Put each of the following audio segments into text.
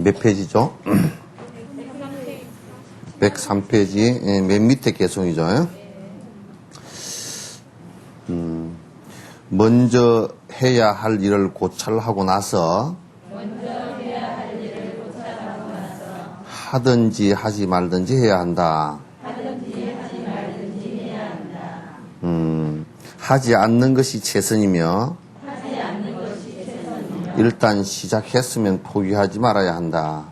몇 페이지죠? 103페이지 맨 밑에 개송이죠. 먼저 해야 할 일을 고찰하고 나서 하든지 하지 말든지 해야 한다. 하지 않는 것이 최선이며 일단 시작했으면 포기하지 말아야 한다.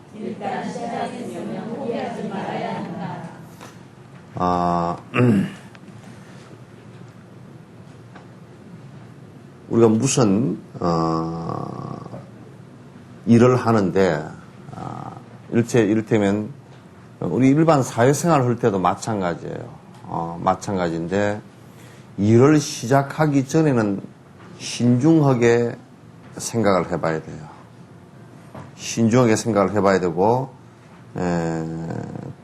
우리가 무슨 일을 하는데 이를테면 우리 일반 사회생활을 할 때도 마찬가지예요. 마찬가지인데 일을 시작하기 전에는 신중하게 생각을 해봐야 돼요. 신중하게 생각을 해봐야 되고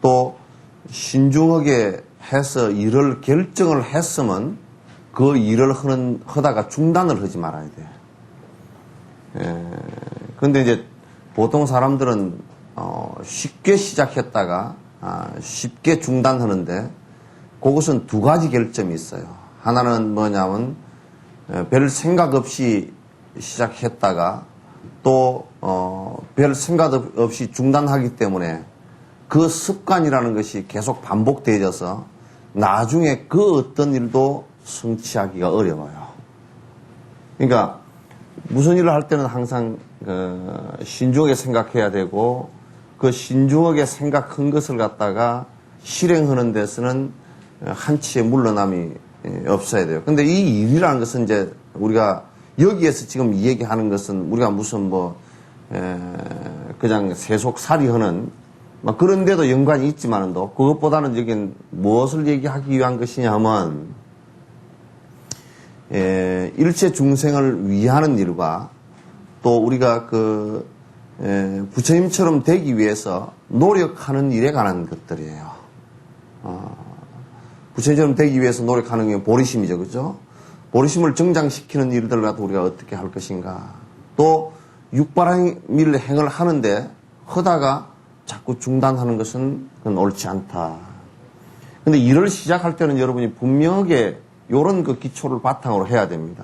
또 신중하게 해서 일을 결정을 했으면 그 일을 하다가 중단을 하지 말아야 돼요. 그런데 이제 보통 사람들은 쉽게 시작했다가 쉽게 중단하는데 그것은 두 가지 결점이 있어요. 하나는 뭐냐면 별 생각 없이 시작했다가 또 별 생각 없이 중단하기 때문에 그 습관이라는 것이 계속 반복되어져서 나중에 그 어떤 일도 성취하기가 어려워요. 그러니까 무슨 일을 할 때는 항상 신중하게 생각해야 되고 그 신중하게 생각한 것을 갖다가 실행하는 데서는 한치의 물러남이 없어야 돼요. 근데 이 일이라는 것은 이제 우리가 여기에서 지금 얘기하는 것은 우리가 무슨 그냥 세속살이 하는 그런 데도 연관이 있지만도 그것보다는 여긴 무엇을 얘기하기 위한 것이냐 하면 일체 중생을 위하는 일과 또 우리가 부처님처럼 되기 위해서 노력하는 일에 관한 것들이에요. 부처님처럼 되기 위해서 노력하는 게 보리심이죠. 그죠? 보리심을 정장시키는 일들을 갖고 우리가 어떻게 할 것인가. 또 육바라밀 행을 하는데 하다가 자꾸 중단하는 것은 그건 옳지 않다. 근데 일을 시작할 때는 여러분이 분명하게 이런 그 기초를 바탕으로 해야 됩니다.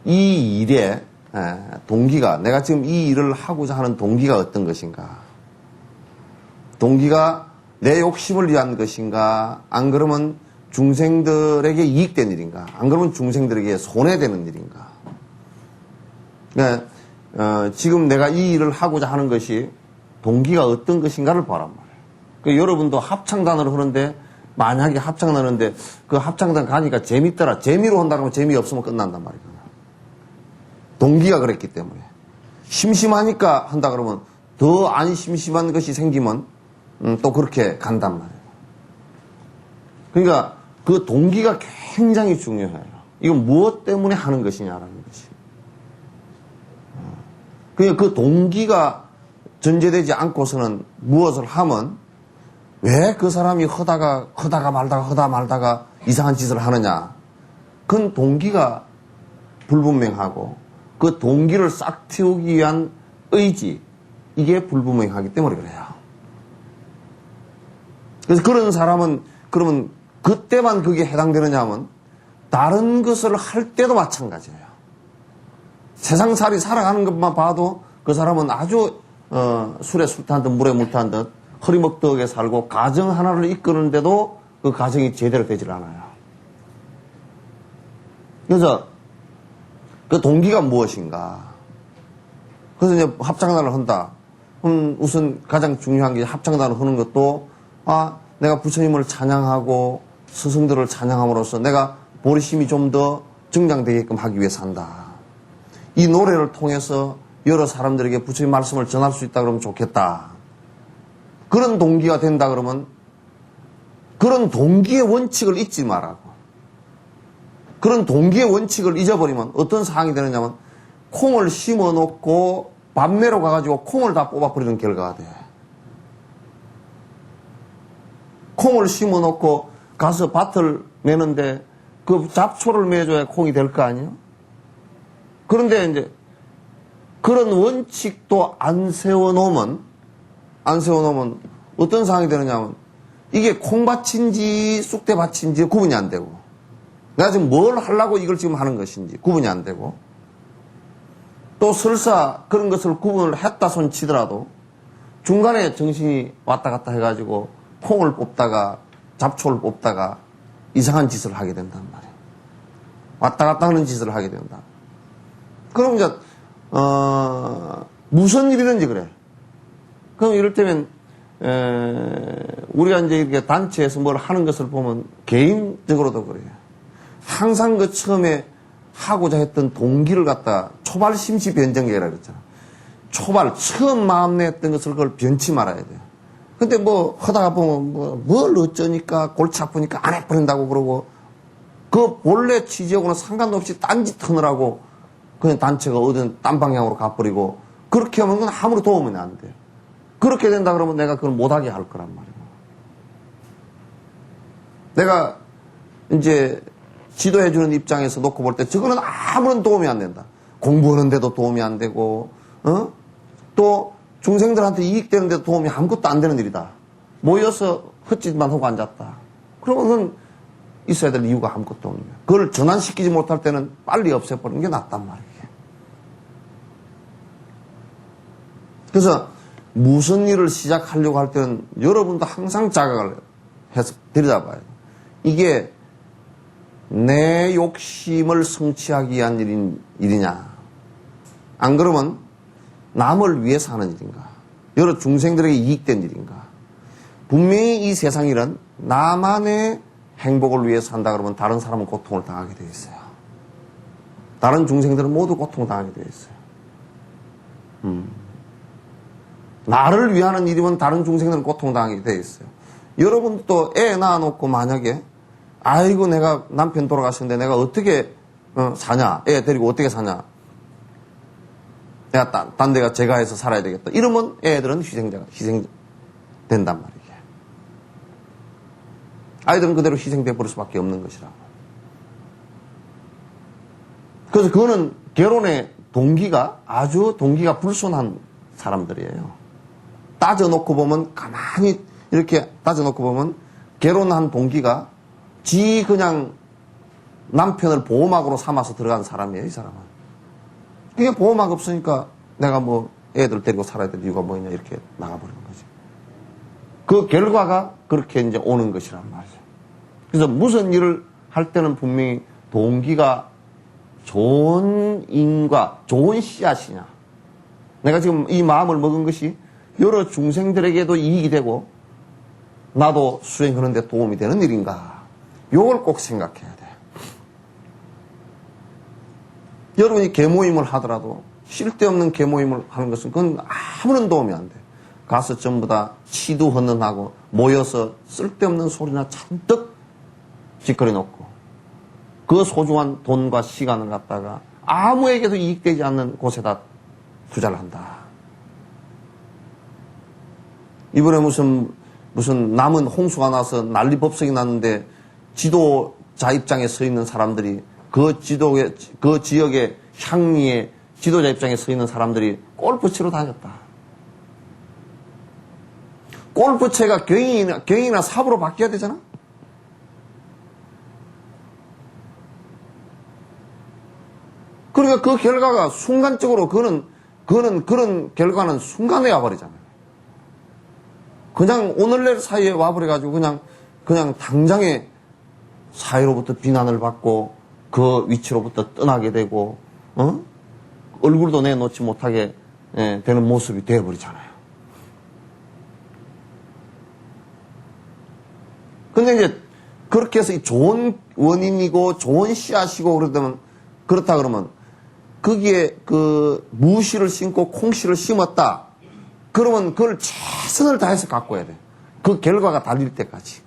이 일의 동기가, 내가 지금 이 일을 하고자 하는 동기가 어떤 것인가? 동기가 내 욕심을 위한 것인가? 안 그러면 중생들에게 이익된 일인가? 안 그러면 중생들에게 손해되는 일인가? 그러니까 지금 내가 이 일을 하고자 하는 것이 동기가 어떤 것인가를 보란 말이에요. 그러니까 여러분도 합창단을 하는데 만약에 합창단을 하는데 그 합창단 가니까 재밌더라. 재미로 한다는 건 재미없으면 끝난단 말이에요. 동기가 그랬기 때문에. 심심하니까 한다 그러면 더 안 심심한 것이 생기면 또 그렇게 간단 말이에요. 그러니까 그 동기가 굉장히 중요해요. 이건 무엇 때문에 하는 것이냐라는 것이. 그러니까 그 동기가 전제되지 않고서는 무엇을 하면 왜 그 사람이 하다가 말다가 이상한 짓을 하느냐. 그건 동기가 불분명하고 그 동기를 싹 틔우기 위한 의지, 이게 불분명하기 때문에 그래요. 그래서 그런 사람은 그러면 그때만 그게 해당되느냐 하면 다른 것을 할 때도 마찬가지예요. 세상살이 살아가는 것만 봐도 그 사람은 아주 술에 술 탄 듯 물에 물 탄 듯 허리먹덕하게 살고 가정 하나를 이끄는데도 그 가정이 제대로 되질 않아요. 그래서 그 동기가 무엇인가? 그래서 이제 합창단을 한다. 그럼 우선 가장 중요한 게 합창단을 하는 것도 내가 부처님을 찬양하고 스승들을 찬양함으로써 내가 보리심이 좀 더 증장되게끔 하기 위해서 한다. 이 노래를 통해서 여러 사람들에게 부처님 말씀을 전할 수 있다 그러면 좋겠다. 그런 동기가 된다 그러면 그런 동기의 원칙을 잊지 말라고. 그런 동기의 원칙을 잊어버리면 어떤 상황이 되느냐면 콩을 심어놓고 밤매로 가가지고 콩을 다 뽑아버리는 결과가 돼. 콩을 심어놓고 가서 밭을 매는데 그 잡초를 매줘야 콩이 될 거 아니에요? 그런데 이제 그런 원칙도 안 세워놓으면 안 세워놓으면 어떤 상황이 되느냐면 이게 콩밭인지 쑥대밭인지 구분이 안 되고 내가 지금 뭘 하려고 이걸 지금 하는 것인지 구분이 안 되고 또 설사 그런 것을 구분을 했다 손 치더라도 중간에 정신이 왔다 갔다 해가지고 콩을 뽑다가 잡초를 뽑다가 이상한 짓을 하게 된단 말이에요. 왔다 갔다 하는 짓을 하게 된다. 그럼 이제 무슨 일이든지 그래. 그럼 이럴 때면 우리가 이제 이렇게 단체에서 뭘 하는 것을 보면 개인적으로도 그래요. 항상 그 처음에 하고자 했던 동기를 갖다 초발 심시 변정계라 그랬잖아. 초발 처음 마음 냈던 것을 그걸 변치 말아야 돼요. 근데 뭐 하다가 보면 뭘 어쩌니까 골치 아프니까 안 해버린다고 그러고 그 본래 취지하고는 상관없이 딴짓 하느라고 그냥 단체가 어딘 딴 방향으로 가버리고 그렇게 하면 그건 아무리 도움이 안 돼요. 그렇게 된다 그러면 내가 그걸 못하게 할 거란 말이에요. 내가 이제 지도해주는 입장에서 놓고 볼 때 저거는 아무런 도움이 안 된다. 공부하는데도 도움이 안 되고 또 중생들한테 이익되는데도 도움이 아무것도 안 되는 일이다. 모여서 헛짓만 하고 앉았다. 그러면 있어야 될 이유가 아무것도 없는 거야. 그걸 전환시키지 못할 때는 빨리 없애버리는 게 낫단 말이에요. 그래서 무슨 일을 시작하려고 할 때는 여러분도 항상 자각을 해서 들여다봐요. 이게 내 욕심을 성취하기 위한 일이냐. 안 그러면 남을 위해서 하는 일인가. 여러 중생들에게 이익된 일인가. 분명히 이 세상 일은 나만의 행복을 위해서 한다 그러면 다른 사람은 고통을 당하게 되어 있어요. 다른 중생들은 모두 고통을 당하게 되어 있어요. 나를 위하는 일이면 다른 중생들은 고통당하게 되어 있어요. 여러분도 애 낳아놓고 만약에 아이고 내가 남편 돌아가셨는데 내가 어떻게 사냐, 애 데리고 어떻게 사냐, 내가 딴 데가 제가해서 살아야 되겠다 이러면 애들은 희생된단 말이에요. 아이들은 그대로 희생돼 버릴 수밖에 없는 것이라고. 그래서 그거는 결혼의 동기가 아주 동기가 불순한 사람들이에요. 따져놓고 보면 가만히 이렇게 따져놓고 보면 결혼한 동기가 지 그냥 남편을 보호막으로 삼아서 들어간 사람이에요. 이 사람은. 그게 보호막 없으니까 내가 뭐 애들 데리고 살아야 될 이유가 뭐냐 이렇게 나가버리는 거지. 그 결과가 그렇게 이제 오는 것이란 말이죠. 그래서 무슨 일을 할 때는 분명히 동기가 좋은 인과 좋은 씨앗이냐. 내가 지금 이 마음을 먹은 것이 여러 중생들에게도 이익이 되고 나도 수행하는 데 도움이 되는 일인가. 요걸 꼭 생각해야 돼. 여러분이 개모임을 하더라도 쓸데없는 개모임을 하는 것은 그건 아무런 도움이 안 돼. 가서 전부 다 치두헌는하고 모여서 쓸데없는 소리나 잔뜩 짓거리 놓고 그 소중한 돈과 시간을 갖다가 아무에게도 이익되지 않는 곳에다 투자를 한다. 이번에 무슨 남은 홍수가 나서 난리법석이 났는데 지도자 입장에 서 있는 사람들이 그 지역의 향리의 지도자 입장에 서 있는 사람들이 골프 치러 다녔다. 골프채가 경이나 삽으로 바뀌어야 되잖아? 그러니까 그 결과가 순간적으로 그런 결과는 순간에 와버리잖아요. 그냥 오늘 내일 사이에 와버려가지고 그냥 당장에 사회로부터 비난을 받고 그 위치로부터 떠나게 되고 얼굴도 내놓지 못하게 되는 모습이 되어버리잖아요. 근데 이제 그렇게 해서 좋은 원인이고 좋은 씨앗이고 그렇다 그러면 거기에 그 무씨를 심고 콩씨를 심었다. 그러면 그걸 최선을 다해서 가꿔야 돼. 그 결과가 달릴 때까지.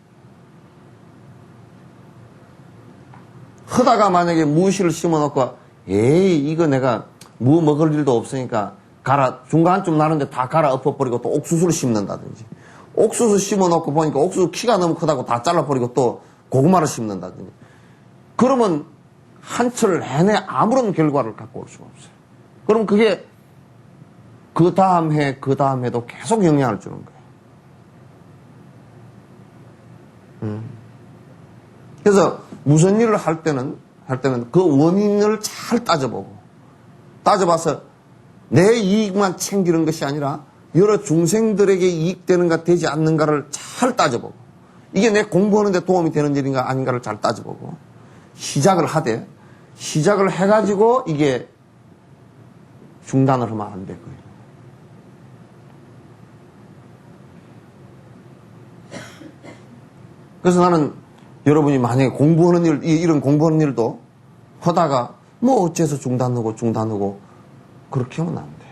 하다가 만약에 무씨를 심어놓고 에이 이거 내가 무 먹을 일도 없으니까 중간쯤 나는데 다 갈아 엎어버리고 또 옥수수를 심는다든지 옥수수 심어놓고 보니까 옥수수 키가 너무 크다고 다 잘라버리고 또 고구마를 심는다든지 그러면 한철 내내 아무런 결과를 갖고 올 수가 없어요. 그럼 그게 그 다음 해, 그 다음 해도 계속 영향을 주는 거예요. 그래서 무슨 일을 할 때는 그 원인을 잘 따져봐서 내 이익만 챙기는 것이 아니라 여러 중생들에게 이익되는가 되지 않는가를 잘 따져보고, 이게 내 공부하는 데 도움이 되는 일인가 아닌가를 잘 따져보고 시작을 해가지고 이게 중단을 하면 안 되고요. 그래서 나는 여러분이 만약에 공부하는 일, 이런 공부하는 일도 하다가 뭐 어째서 중단하고 그렇게 하면 안 돼.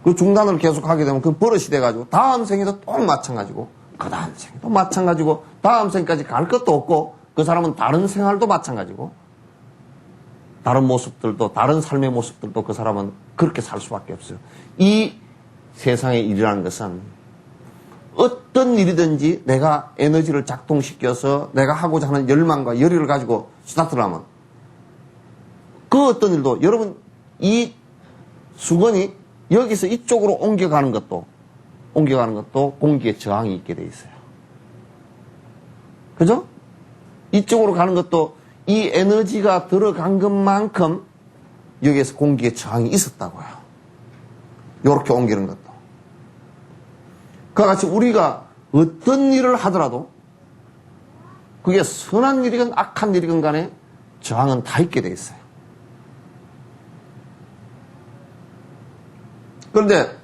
그 중단을 계속 하게 되면 그 버릇이 돼가지고 다음 생에도 또 마찬가지고 그 다음 생에도 마찬가지고 다음 생까지 갈 것도 없고 그 사람은 다른 생활도 마찬가지고 다른 모습들도 다른 삶의 모습들도 그 사람은 그렇게 살 수밖에 없어요. 이 세상의 일이라는 것은 어떤 일이든지 내가 에너지를 작동시켜서 내가 하고자 하는 열망과 열의를 가지고 스타트를 하면 그 어떤 일도 여러분 이 수건이 여기서 이쪽으로 옮겨가는 것도 공기에 저항이 있게 돼 있어요. 그죠? 이쪽으로 가는 것도 이 에너지가 들어간 것만큼 여기에서 공기에 저항이 있었다고요. 요렇게 옮기는 것도. 그와 같이 우리가 어떤 일을 하더라도 그게 선한 일이건 악한 일이건 간에 저항은 다 있게 돼 있어요. 그런데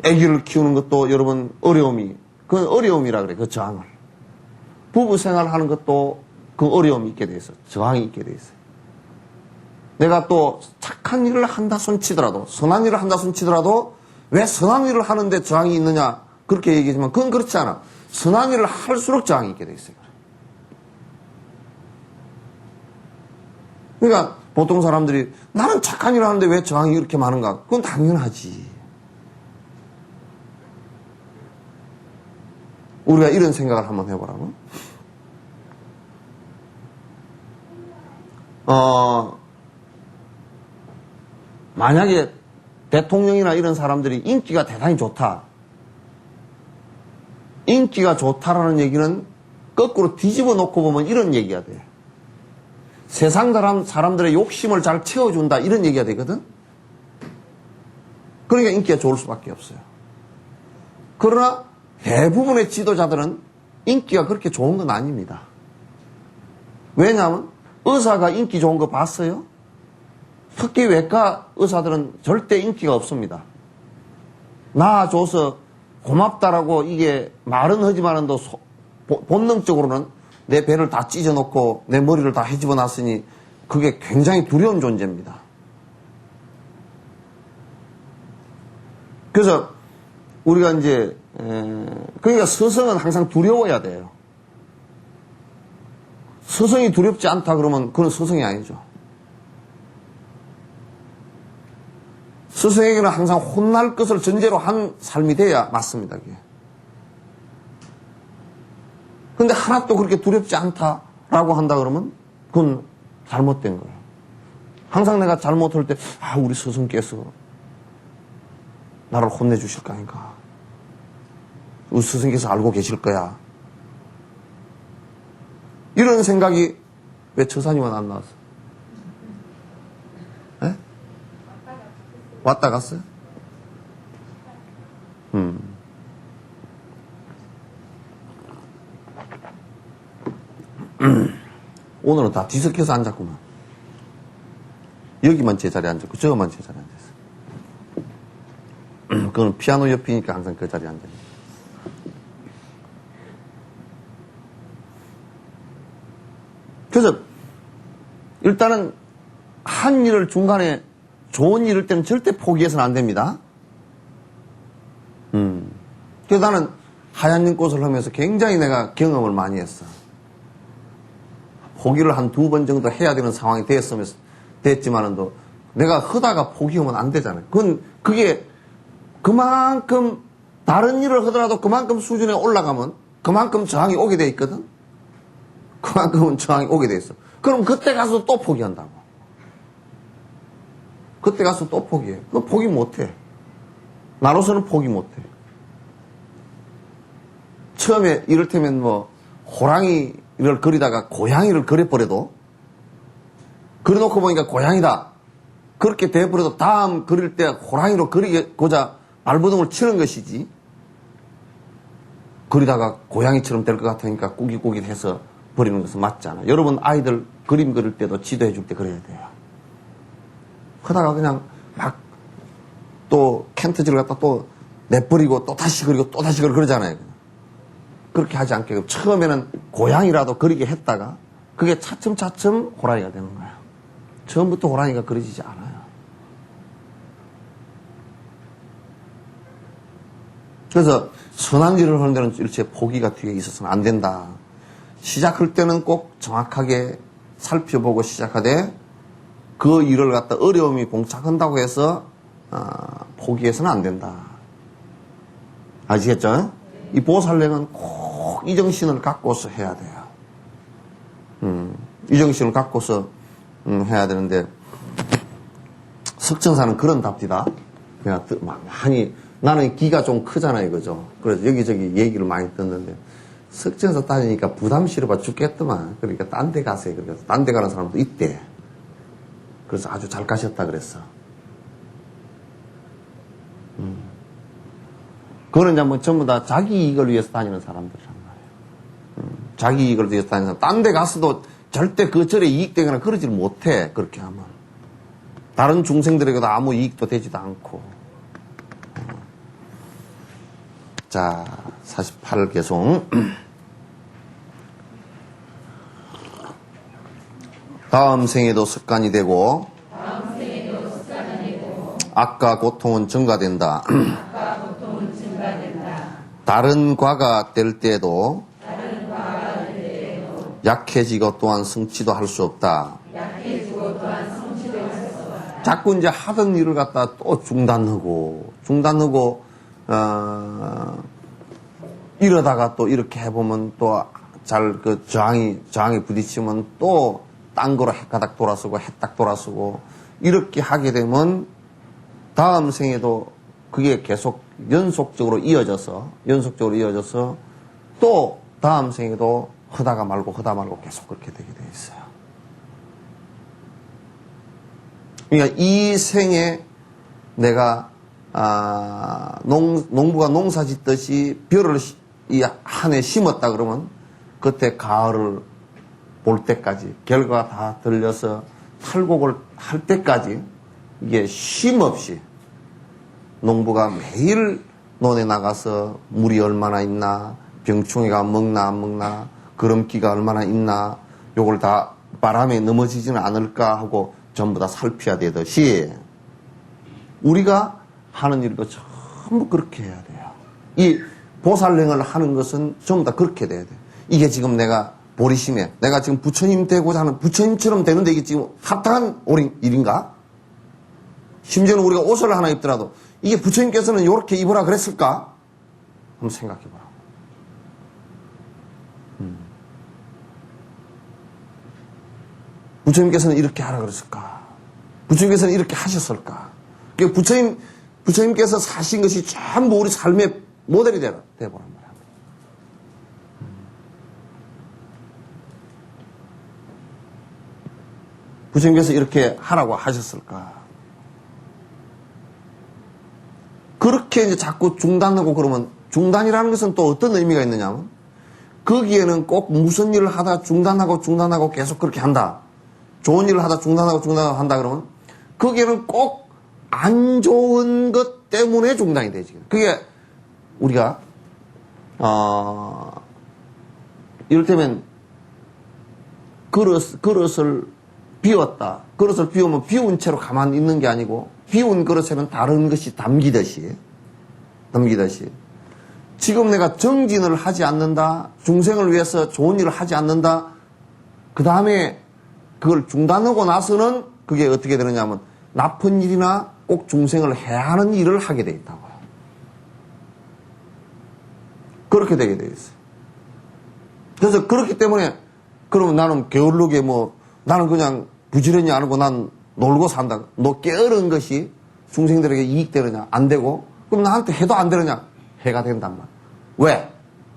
아기를 키우는 것도 여러분 그건 어려움이라 그래. 그 저항을. 부부 생활하는 것도 그 어려움이 있게 돼 있어요. 저항이 있게 돼 있어요. 내가 또 착한 일을 한다 손치더라도 선한 일을 한다 손치더라도 왜 선한 일을 하는데 저항이 있느냐 그렇게 얘기하지만 그건 그렇지 않아. 선한 일을 할수록 저항이 있게 돼 있어요. 그러니까 보통 사람들이 나는 착한 일을 하는데 왜 저항이 이렇게 많은가? 그건 당연하지. 우리가 이런 생각을 한번 해보라고. 만약에 대통령이나 이런 사람들이 인기가 대단히 좋다. 인기가 좋다라는 얘기는 거꾸로 뒤집어 놓고 보면 이런 얘기가 돼. 세상 사람들의 욕심을 잘 채워준다 이런 얘기가 되거든. 그러니까 인기가 좋을 수밖에 없어요. 그러나 대부분의 지도자들은 인기가 그렇게 좋은 건 아닙니다. 왜냐하면 의사가 인기 좋은 거 봤어요? 특히 외과 의사들은 절대 인기가 없습니다. 나아줘서 고맙다라고 이게 말은 하지만은 본능적으로는 내 배를 다 찢어놓고 내 머리를 다 헤집어 놨으니 그게 굉장히 두려운 존재입니다. 그래서 우리가 이제 그러니까 스승은 항상 두려워야 돼요. 스승이 두렵지 않다 그러면 그건 스승이 아니죠. 스승에게는 항상 혼날 것을 전제로 한 삶이 돼야 맞습니다. 그게. 근데 하나도 그렇게 두렵지 않다라고 한다 그러면 그건 잘못된 거예요. 항상 내가 잘못할 때 우리 스승께서 나를 혼내주실 거 아닌가. 우리 스승께서 알고 계실 거야. 이런 생각이 왜 처사님은 안 나왔어? 에? 왔다 갔어요? 오늘은 다 뒤섞여서 앉았구만. 여기만 제자리에 앉았고 저거만 제자리에 앉았어. 그건 피아노 옆이니까 항상 그 자리에 앉아요. 그래서 일단은 한 일을 중간에 좋은 일일 때는 절대 포기해서는 안 됩니다. 그래서 나는 하얀 연꽃을 하면서 굉장히 내가 경험을 많이 했어. 포기를 한 2번 정도 해야 되는 상황이 됐지만은도 내가 하다가 포기하면 안 되잖아요. 그게 그만큼 다른 일을 하더라도 그만큼 수준에 올라가면 그만큼 저항이 오게 돼 있거든. 그만큼은 저항이 오게 돼 있어. 그럼 그때 가서 또 포기한다고. 그때 가서 또 포기해. 너 포기 못해. 나로서는 포기 못해. 처음에 이를테면 뭐 호랑이를 그리다가 고양이를 그려버려도 그려놓고 보니까 고양이다. 그렇게 돼버려도 다음 그릴 때 호랑이로 그리고자 발버둥을 치는 것이지. 그리다가 고양이처럼 될 것 같으니까 꾸깃꾸깃해서 버리는 것은 맞지 않아. 여러분 아이들 그림 그릴 때도 지도해 줄 때 그려야 돼요. 그러다가 그냥 막 또 캔트지를 갖다 또 내버리고 또 다시 그리고 또 다시 그리고 그러잖아요. 그렇게 하지 않게 처음에는 고양이라도 그리게 했다가 그게 차츰차츰 호랑이가 되는 거예요. 처음부터 호랑이가 그려지지 않아요. 그래서 선한 일을 하는 데는 일체 포기가 뒤에 있어서는 안 된다. 시작할 때는 꼭 정확하게 살펴보고 시작하되 그 일을 갖다 어려움이 봉착한다고 해서 포기해서는 안 된다. 아시겠죠? 이 보살랭은 꼭 이 정신을 갖고서 해야 돼요. 이 정신을 갖고서 해야 되는데 석천사는 그런 답디다. 내가 많이 나는 기가 좀 크잖아요, 그죠? 그래서 여기저기 얘기를 많이 듣는데 석천사 따지니까 부담스러워 죽겠더만. 그러니까 딴 데 가세요. 그래서 딴 데 가는 사람도 있대. 그래서 아주 잘 가셨다 그랬어. 그거는 이제 뭐 전부 다 자기 이익을 위해서 다니는 사람들이란 말이에요. 자기 이익을 위해서 다니는 사람. 딴 데 가서도 절대 그 절에 이익되거나 그러질 못해. 그렇게 하면. 다른 중생들에게도 아무 이익도 되지도 않고. 자, 48개송. 다음 생에도 습관이 되고, 악과 고통은 증가된다. 다른 과가 될 때에도 약해지고 또한 성취도 할 수 없다. 자꾸 이제 하던 일을 갖다 또 중단하고 이러다가 또 이렇게 해보면 또 잘 그 저항이 부딪히면 또 딴 거로 해가닥 돌아서고 해딱 돌아서고 이렇게 하게 되면 다음 생에도 그게 계속 연속적으로 이어져서 또 다음 생에도 하다 말고 계속 그렇게 되게 돼 있어요. 그러니까 이 생에 내가 농부가 농사 짓듯이 벼를 이 한 해 심었다 그러면 그때 가을을 볼 때까지 결과가 다 들려서 탈곡을 할 때까지 이게 쉼 없이 농부가 매일 논에 나가서 물이 얼마나 있나, 병충해가 먹나 안 먹나, 거름기가 얼마나 있나, 요걸 다 바람에 넘어지지는 않을까 하고 전부 다 살펴야 되듯이 우리가 하는 일도 전부 그렇게 해야 돼요. 이 보살행을 하는 것은 전부 다 그렇게 돼야 돼요. 이게 지금 내가 보리심에 내가 지금 부처님 되고자 하는 부처님처럼 되는데 이게 지금 합당한 일인가? 심지어는 우리가 옷을 하나 입더라도 이게 부처님께서는 이렇게 입으라 그랬을까? 한번 생각해봐라. 부처님께서는 이렇게 하라 그랬을까? 부처님께서는 이렇게 하셨을까? 부처님께서 사신 것이 전부 우리 삶의 모델이 되보란 말이야. 부처님께서 이렇게 하라고 하셨을까? 그렇게 이제 자꾸 중단하고 그러면 중단이라는 것은 또 어떤 의미가 있느냐면 거기에는 꼭 무슨 일을 하다 중단하고 계속 그렇게 한다. 좋은 일을 하다 중단하고 한다 그러면 거기에는 꼭 안 좋은 것 때문에 중단이 되지. 그게 우리가 이를테면 그릇을 비웠다. 그릇을 비우면 비운 채로 가만히 있는 게 아니고 비운 그릇에는 다른 것이 담기듯이 지금 내가 정진을 하지 않는다. 중생을 위해서 좋은 일을 하지 않는다. 그 다음에 그걸 중단하고 나서는 그게 어떻게 되느냐면 나쁜 일이나 꼭 중생을 해야 하는 일을 하게 돼 있다고요. 그렇게 되게 돼 있어요. 그래서 그렇기 때문에 그러면 나는 게을르게 나는 그냥 부지런히 안 하고 난 놀고 산다. 너 게으른 것이 중생들에게 이익되느냐? 안 되고, 그럼 나한테 해도 안 되느냐? 해가 된단 말이야. 왜?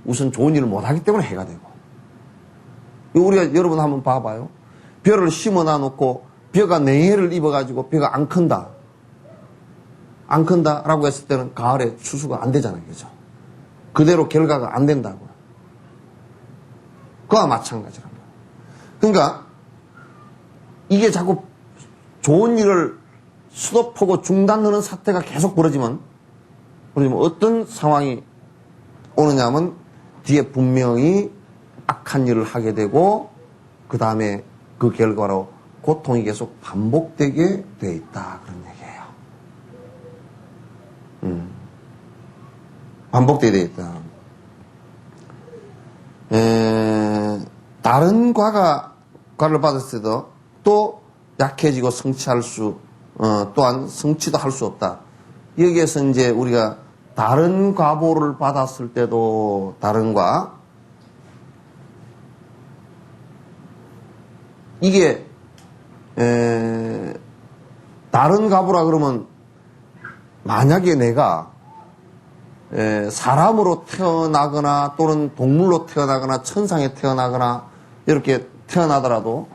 우선 좋은 일을 못하기 때문에 해가 되고. 우리가 여러분 한번 봐봐요. 벼를 심어놔 놓고 벼가 냉해를 입어가지고 벼가 안 큰다. 안 큰다라고 했을 때는 가을에 추수가 안 되잖아요. 그죠? 그대로 결과가 안 된다고요. 그와 마찬가지란 말이에요. 그러니까 이게 자꾸 좋은 일을 스톱하고 중단하는 사태가 계속 벌어지면 어떤 상황이 오느냐면 뒤에 분명히 악한 일을 하게 되고 그 다음에 그 결과로 고통이 계속 반복되게 돼 있다 그런 얘기예요. 반복되게 돼 있다. 다른 과를 받았을 때도 또 약해지고 성취할 수 또한 성취도 할 수 없다. 여기에서 이제 우리가 다른 과보를 받았을 때도 다른 과 이게 다른 과보라 그러면 만약에 내가 사람으로 태어나거나 또는 동물로 태어나거나 천상에 태어나거나 이렇게 태어나더라도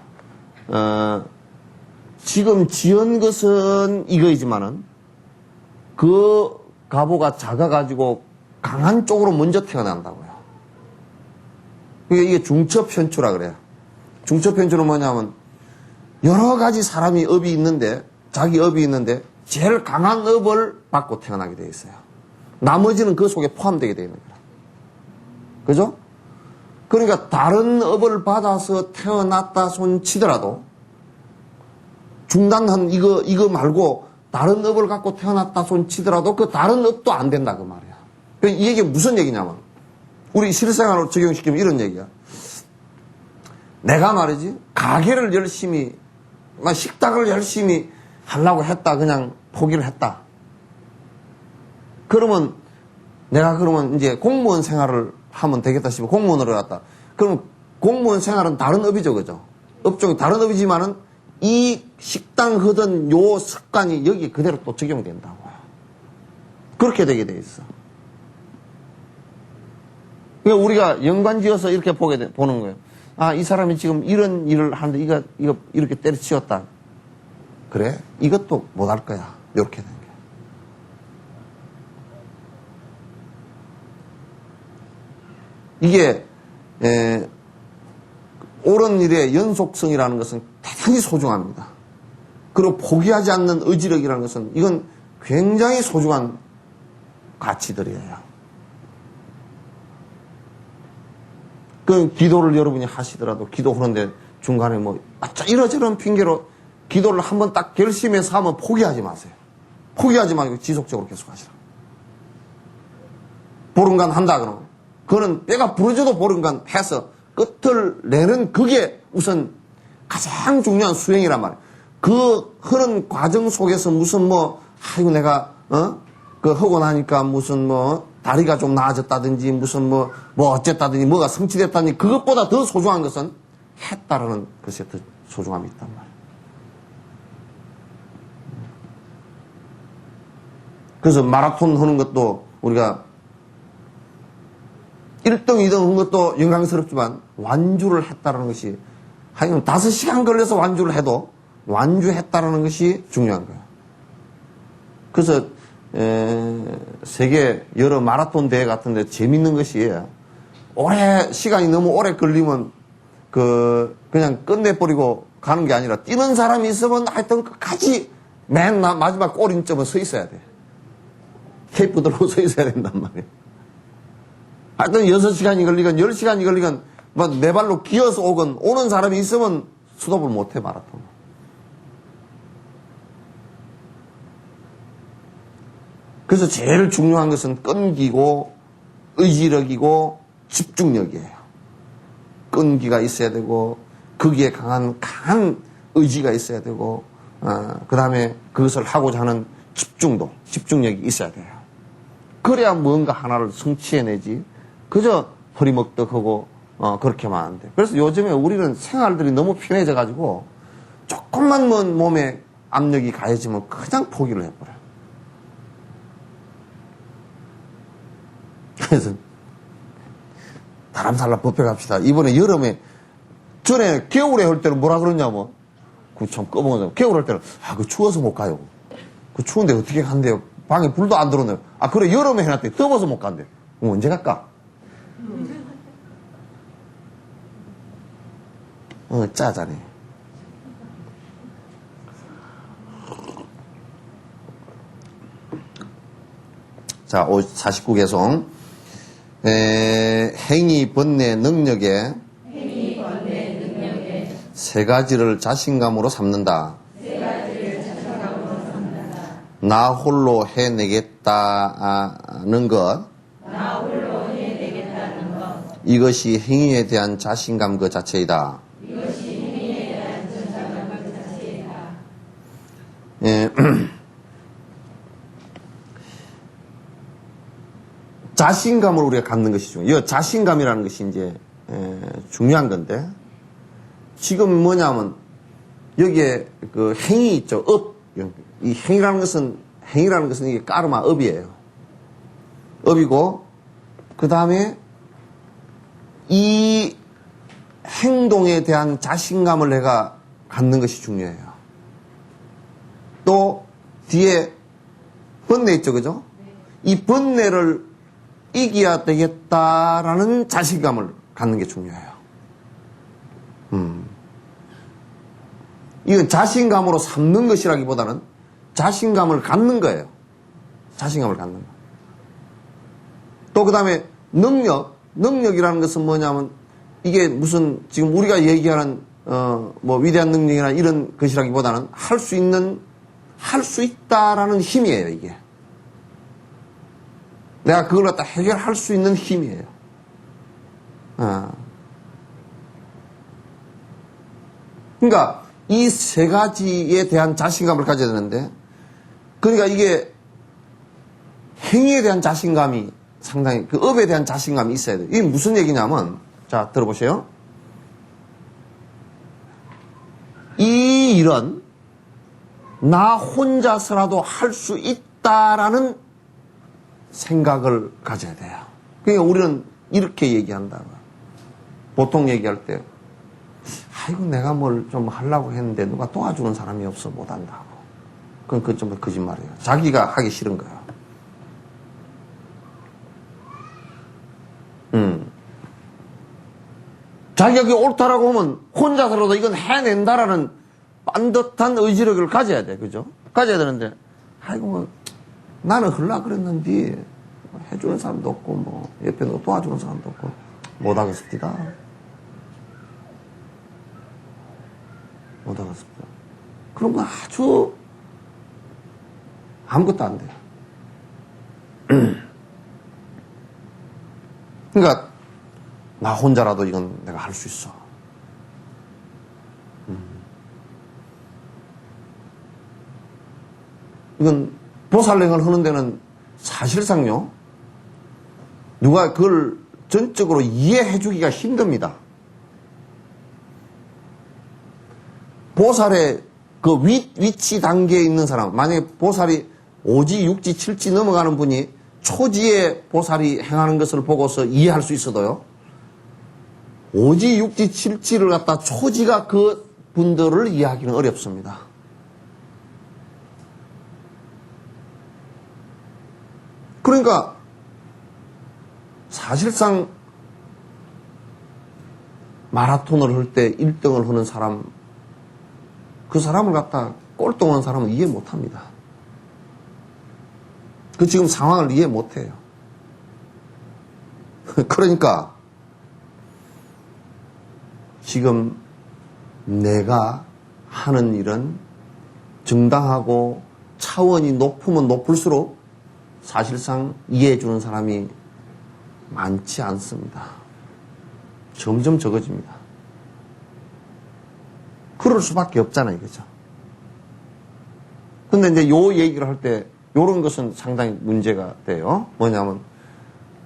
지금 지은 것은 이거이지만은 그 과보가 작아가지고 강한 쪽으로 먼저 태어난다고요. 이게 중첩현추라 그래요. 중첩현추는 뭐냐면 여러 가지 사람이 업이 있는데 자기 업이 있는데 제일 강한 업을 받고 태어나게 되어 있어요. 나머지는 그 속에 포함되게 되어 있는 거야. 그죠? 그러니까 다른 업을 받아서 태어났다 손 치더라도 중단한 이거 말고 다른 업을 갖고 태어났다 손 치더라도 그 다른 업도 안 된다 그 말이야. 이 얘기 무슨 얘기냐면 우리 실생활로 적용시키면 이런 얘기야. 내가 말이지 가게를 열심히 식당을 열심히 하려고 했다 그냥 포기를 했다. 그러면 내가 이제 공무원 생활을 하면 되겠다 싶어 공무원으로 갔다. 그럼 공무원 생활은 다른 업이죠, 그죠? 업종이 다른 업이지만은 이 식당 하던 요 습관이 여기 그대로 또 적용된다고. 그렇게 되게 돼 있어. 그러니까 우리가 연관지어서 이렇게 보는 거예요. 아, 이 사람이 지금 이런 일을 하는데 이거 이렇게 때려치웠다. 그래? 이것도 못할 거야. 이렇게 된 게. 이게 옳은 일의 연속성이라는 것은 대단히 소중합니다. 그리고 포기하지 않는 의지력이라는 것은 이건 굉장히 소중한 가치들이에요. 그 기도를 여러분이 하시더라도 기도하는데 중간에 이러저런 핑계로 기도를 한번 딱 결심해서 하면 포기하지 마세요. 포기하지 말고 지속적으로 계속 하시라. 보름간 한다 그러면 그거는 뼈가 부러져도 보름간 해서 끝을 내는 그게 우선 가장 중요한 수행이란 말이에요. 그 하는 과정 속에서 무슨 아이고 내가 그 하고 나니까 무슨 다리가 좀 나아졌다든지 무슨 어쨌다든지 뭐가 성취됐다든지 그것보다 더 소중한 것은 했다라는 것에 더 소중함이 있단 말이에요. 그래서 마라톤 하는 것도 우리가 1등, 2등 한 것도 영광스럽지만 완주를 했다는 것이 하여간 5시간 걸려서 완주를 해도 완주했다는 것이 중요한 거예요. 그래서 세계 여러 마라톤 대회 같은 데 재밌는 것이 시간이 너무 오래 걸리면 그냥 끝내버리고 가는 게 아니라 뛰는 사람이 있으면 하여튼 끝까지 맨 마지막 꼬림점에 서 있어야 돼. 테이프 들고 서 있어야 된단 말이에요. 하여튼 6시간이 걸리건 10시간이 걸리건 내 발로 기어서 오건 오는 사람이 있으면 스톱을 못해 마라톤. 그래서 제일 중요한 것은 끈기고 의지력이고 집중력이에요. 끈기가 있어야 되고 거기에 강한 의지가 있어야 되고 그 다음에 그것을 하고자 하는 집중력이 있어야 돼요. 그래야 뭔가 하나를 성취해내지 그저 허리먹덕하고 그렇게만 안 돼. 그래서 요즘에 우리는 생활들이 너무 편해져가지고 조금만 몸에 압력이 가해지면 그냥 포기를 해버려요. 그래서 다람살라 법회 갑시다. 이번에 여름에 전에 겨울에 할 때는 뭐라 그러냐면 그 참 꺼먹어서 겨울 할 때는 그 추워서 못 가요. 그 추운데 어떻게 간대요? 방에 불도 안 들어오네요. 그래 여름에 해놨대. 더워서 못 간대. 그럼 언제 갈까? 짜자네. 자, 49개송. 행위, 번뇌, 능력에 세 가지를 자신감으로 삼는다. 나 홀로 해내겠다는 것. 이것이 행위에 대한 자신감 그 자체이다. 자신감을 우리가 갖는 것이 중요해요. 이 자신감이라는 것이 이제 중요한 건데, 지금 뭐냐면 여기에 그 행위 있죠. 이 행위라는 것은 이게 까르마 업이에요. 업이고 그 다음에 이 행동에 대한 자신감을 내가 갖는 것이 중요해요. 또 뒤에 번뇌 있죠, 그죠? 이 번뇌를 이겨야 되겠다라는 자신감을 갖는 게 중요해요. 이건 자신감으로 삼는 것이라기보다는 자신감을 갖는 거예요. 자신감을 갖는 거. 또 그 다음에 능력이라는 것은 뭐냐면 이게 무슨 지금 우리가 얘기하는 뭐 위대한 능력이나 이런 것이라기보다는 할 수 있다라는 힘이에요, 이게. 내가 그걸 갖다 해결할 수 있는 힘이에요. 그러니까 이 세 가지에 대한 자신감을 가져야 되는데, 그러니까 이게 행위에 대한 자신감이 상당히, 그 업에 대한 자신감이 있어야 돼요. 이게 무슨 얘기냐면, 자, 들어보세요. 이 일은 나 혼자서라도 할 수 있다라는 생각을 가져야 돼요. 그러니까 우리는 이렇게 얘기한다고요. 보통 얘기할 때, 아이고, 내가 뭘 좀 하려고 했는데 누가 도와주는 사람이 없어 못한다고. 그건 그건 좀 거짓말이에요. 자기가 하기 싫은 거야. 자기가 그게 옳다라고 하면 혼자서라도 이건 해낸다라는 반듯한 의지력을 가져야 돼. 그죠? 가져야 되는데, 아이고, 뭐, 나는 하려고 그랬는데, 해주는 사람도 없고, 뭐, 옆에 누가 도와주는 사람도 없고, 못하겠습니다. 못하겠습니다. 그런 건 아주 아무것도 안 돼요. 그러니까, 나 혼자라도 이건 내가 할 수 있어. 이건 보살행을 하는 데는 사실상요, 누가 그걸 전적으로 이해해 주기가 힘듭니다. 보살의 그 위치 단계에 있는 사람, 만약에 보살이 5지, 6지, 7지 넘어가는 분이 초지에 보살이 행하는 것을 보고서 이해할 수 있어도요, 5지, 6지, 7지를 갖다 초지가 그 분들을 이해하기는 어렵습니다. 그러니까 사실상 마라톤을 할 때 1등을 하는 사람, 그 사람을 갖다 꼴등하는 사람은 이해 못합니다. 그 지금 상황을 이해 못해요. 그러니까 지금 내가 하는 일은 정당하고 차원이 높으면 높을수록 사실상 이해해주는 사람이 많지 않습니다. 점점 적어집니다. 그럴 수밖에 없잖아요, 그죠? 근데 이제 요 얘기를 할 때, 요런 것은 상당히 문제가 돼요. 뭐냐면,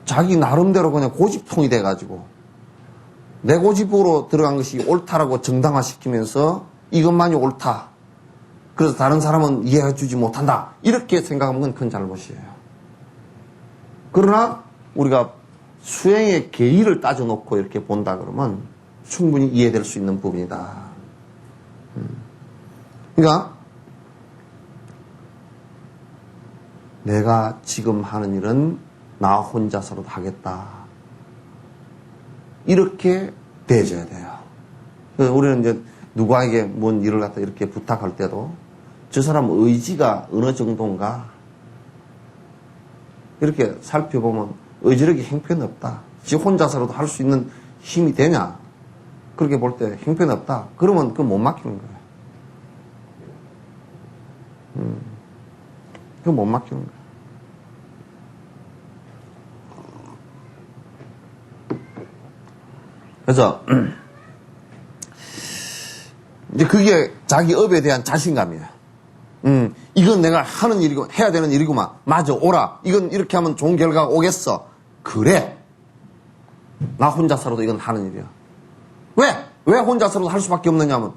자기 나름대로 그냥 고집통이 돼가지고, 내 고집으로 들어간 것이 옳다라고 정당화시키면서 이것만이 옳다. 그래서 다른 사람은 이해해주지 못한다. 이렇게 생각하면 그건 큰 잘못이에요. 그러나 우리가 수행의 계의를 따져놓고 이렇게 본다 그러면 충분히 이해될 수 있는 부분이다. 그러니까 내가 지금 하는 일은 나 혼자서라도 하겠다. 이렇게 대해줘야 돼요. 우리는 이제 누구에게 뭔 일을 갖다 이렇게 부탁할 때도 저 사람 의지가 어느 정도인가 이렇게 살펴보면 의지력이 형편이 없다. 지 혼자서라도 할 수 있는 힘이 되냐? 그렇게 볼 때 형편이 없다. 그러면 그거 못 맡기는 거예요. 그거 못 맡기는 거예요. 그래서 이제 그게 자기 업에 대한 자신감이에요. 이건 내가 하는 일이고 해야 되는 일이구만. 맞아, 오라. 이건 이렇게 하면 좋은 결과가 오겠어. 그래. 나 혼자서라도 이건 하는 일이야. 왜 혼자서라도 할 수밖에 없느냐면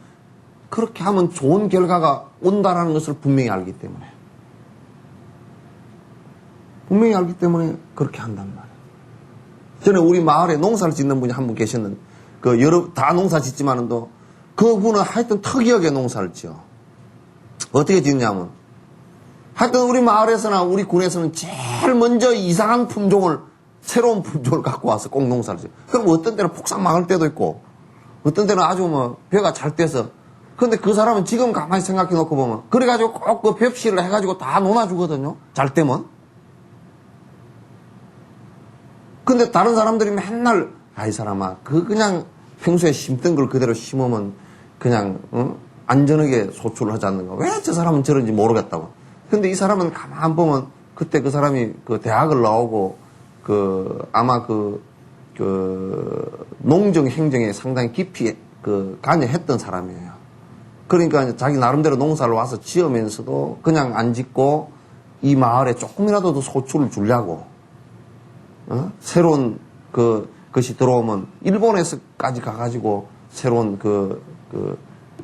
그렇게 하면 좋은 결과가 온다라는 것을 분명히 알기 때문에. 분명히 알기 때문에 그렇게 한단 말이에요. 전에 우리 마을에 농사를 짓는 분이 한 분 계셨는데 다 농사 짓지만은 또 그분은 하여튼 특이하게 농사를 지어. 어떻게 짓냐면 하여튼 우리 마을에서나 우리 군에서는 제일 먼저 이상한 품종을 새로운 품종을 갖고 와서 꼭 농사를 지어. 그럼 어떤 때는 폭삭 망할 때도 있고 어떤 때는 아주 뭐 벼가 잘 떼서 근데 그 사람은 지금 가만히 생각해 놓고 보면 그래가지고 꼭 그 벽실을 해가지고 다 놓아주거든요. 잘 떼면. 근데 다른 사람들이 맨날 이 사람아 그냥 평소에 심던 걸 그대로 심으면 그냥 안전하게 소출을 하지 않는가. 왜 저 사람은 저런지 모르겠다고. 근데 이 사람은 가만 보면 그때 그 사람이 그 대학을 나오고 아마 농정 행정에 상당히 깊이 관여했던 사람이에요. 그러니까 자기 나름대로 농사를 와서 지으면서도 그냥 안 짓고 이 마을에 조금이라도 더 소출을 주려고 새로운 것이 들어오면 일본에서까지 가가지고 새로운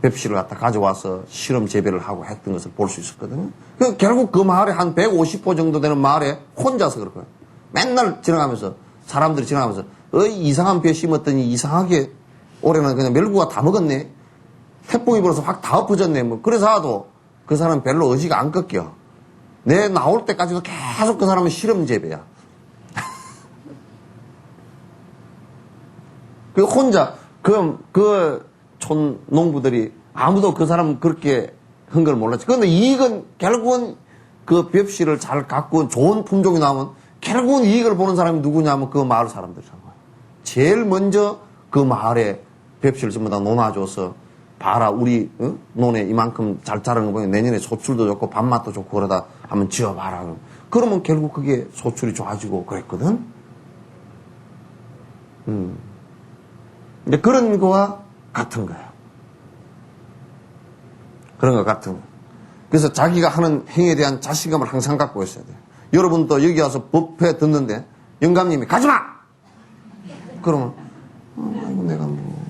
벽실을 갖다 가져와서 실험 재배를 하고 했던 것을 볼 수 있었거든요. 결국 그 마을에 한 150호 정도 되는 마을에 혼자서 그럴 거예요. 맨날 지나가면서 사람들이 지나가면서 이상한 벼 심었더니 이상하게 올해는 그냥 멸구가 다 먹었네. 태풍이 불어서 확 다 엎어졌네. 뭐 그래서 하도 그 사람 별로 의지가 안 꺾여. 내 나올 때까지도 계속 그 사람은 실험 재배야. 혼자 촌 농부들이 아무도 그 사람 그렇게 한 걸 몰랐지. 그런데 이익은 결국은 그 벽실을 잘 갖고 좋은 품종이 나오면 결국은 이익을 보는 사람이 누구냐면 그 마을 사람들이란 거야. 제일 먼저 그 마을에 벽실을 전부 다 놓아줘서 봐라 우리 논에 이만큼 잘 자란 거 보니 내년에 소출도 좋고 밥맛도 좋고 그러다 한번 지어봐라. 그러면 결국 그게 소출이 좋아지고 그랬거든. 근데 그런 거와 같은 거예요. 그런 것 같은 거예요. 그래서 자기가 하는 행위에 대한 자신감을 항상 갖고 있어야 돼요. 여러분도 여기 와서 법회 듣는데 영감님이 가지마! 그러면 아이고 내가 뭐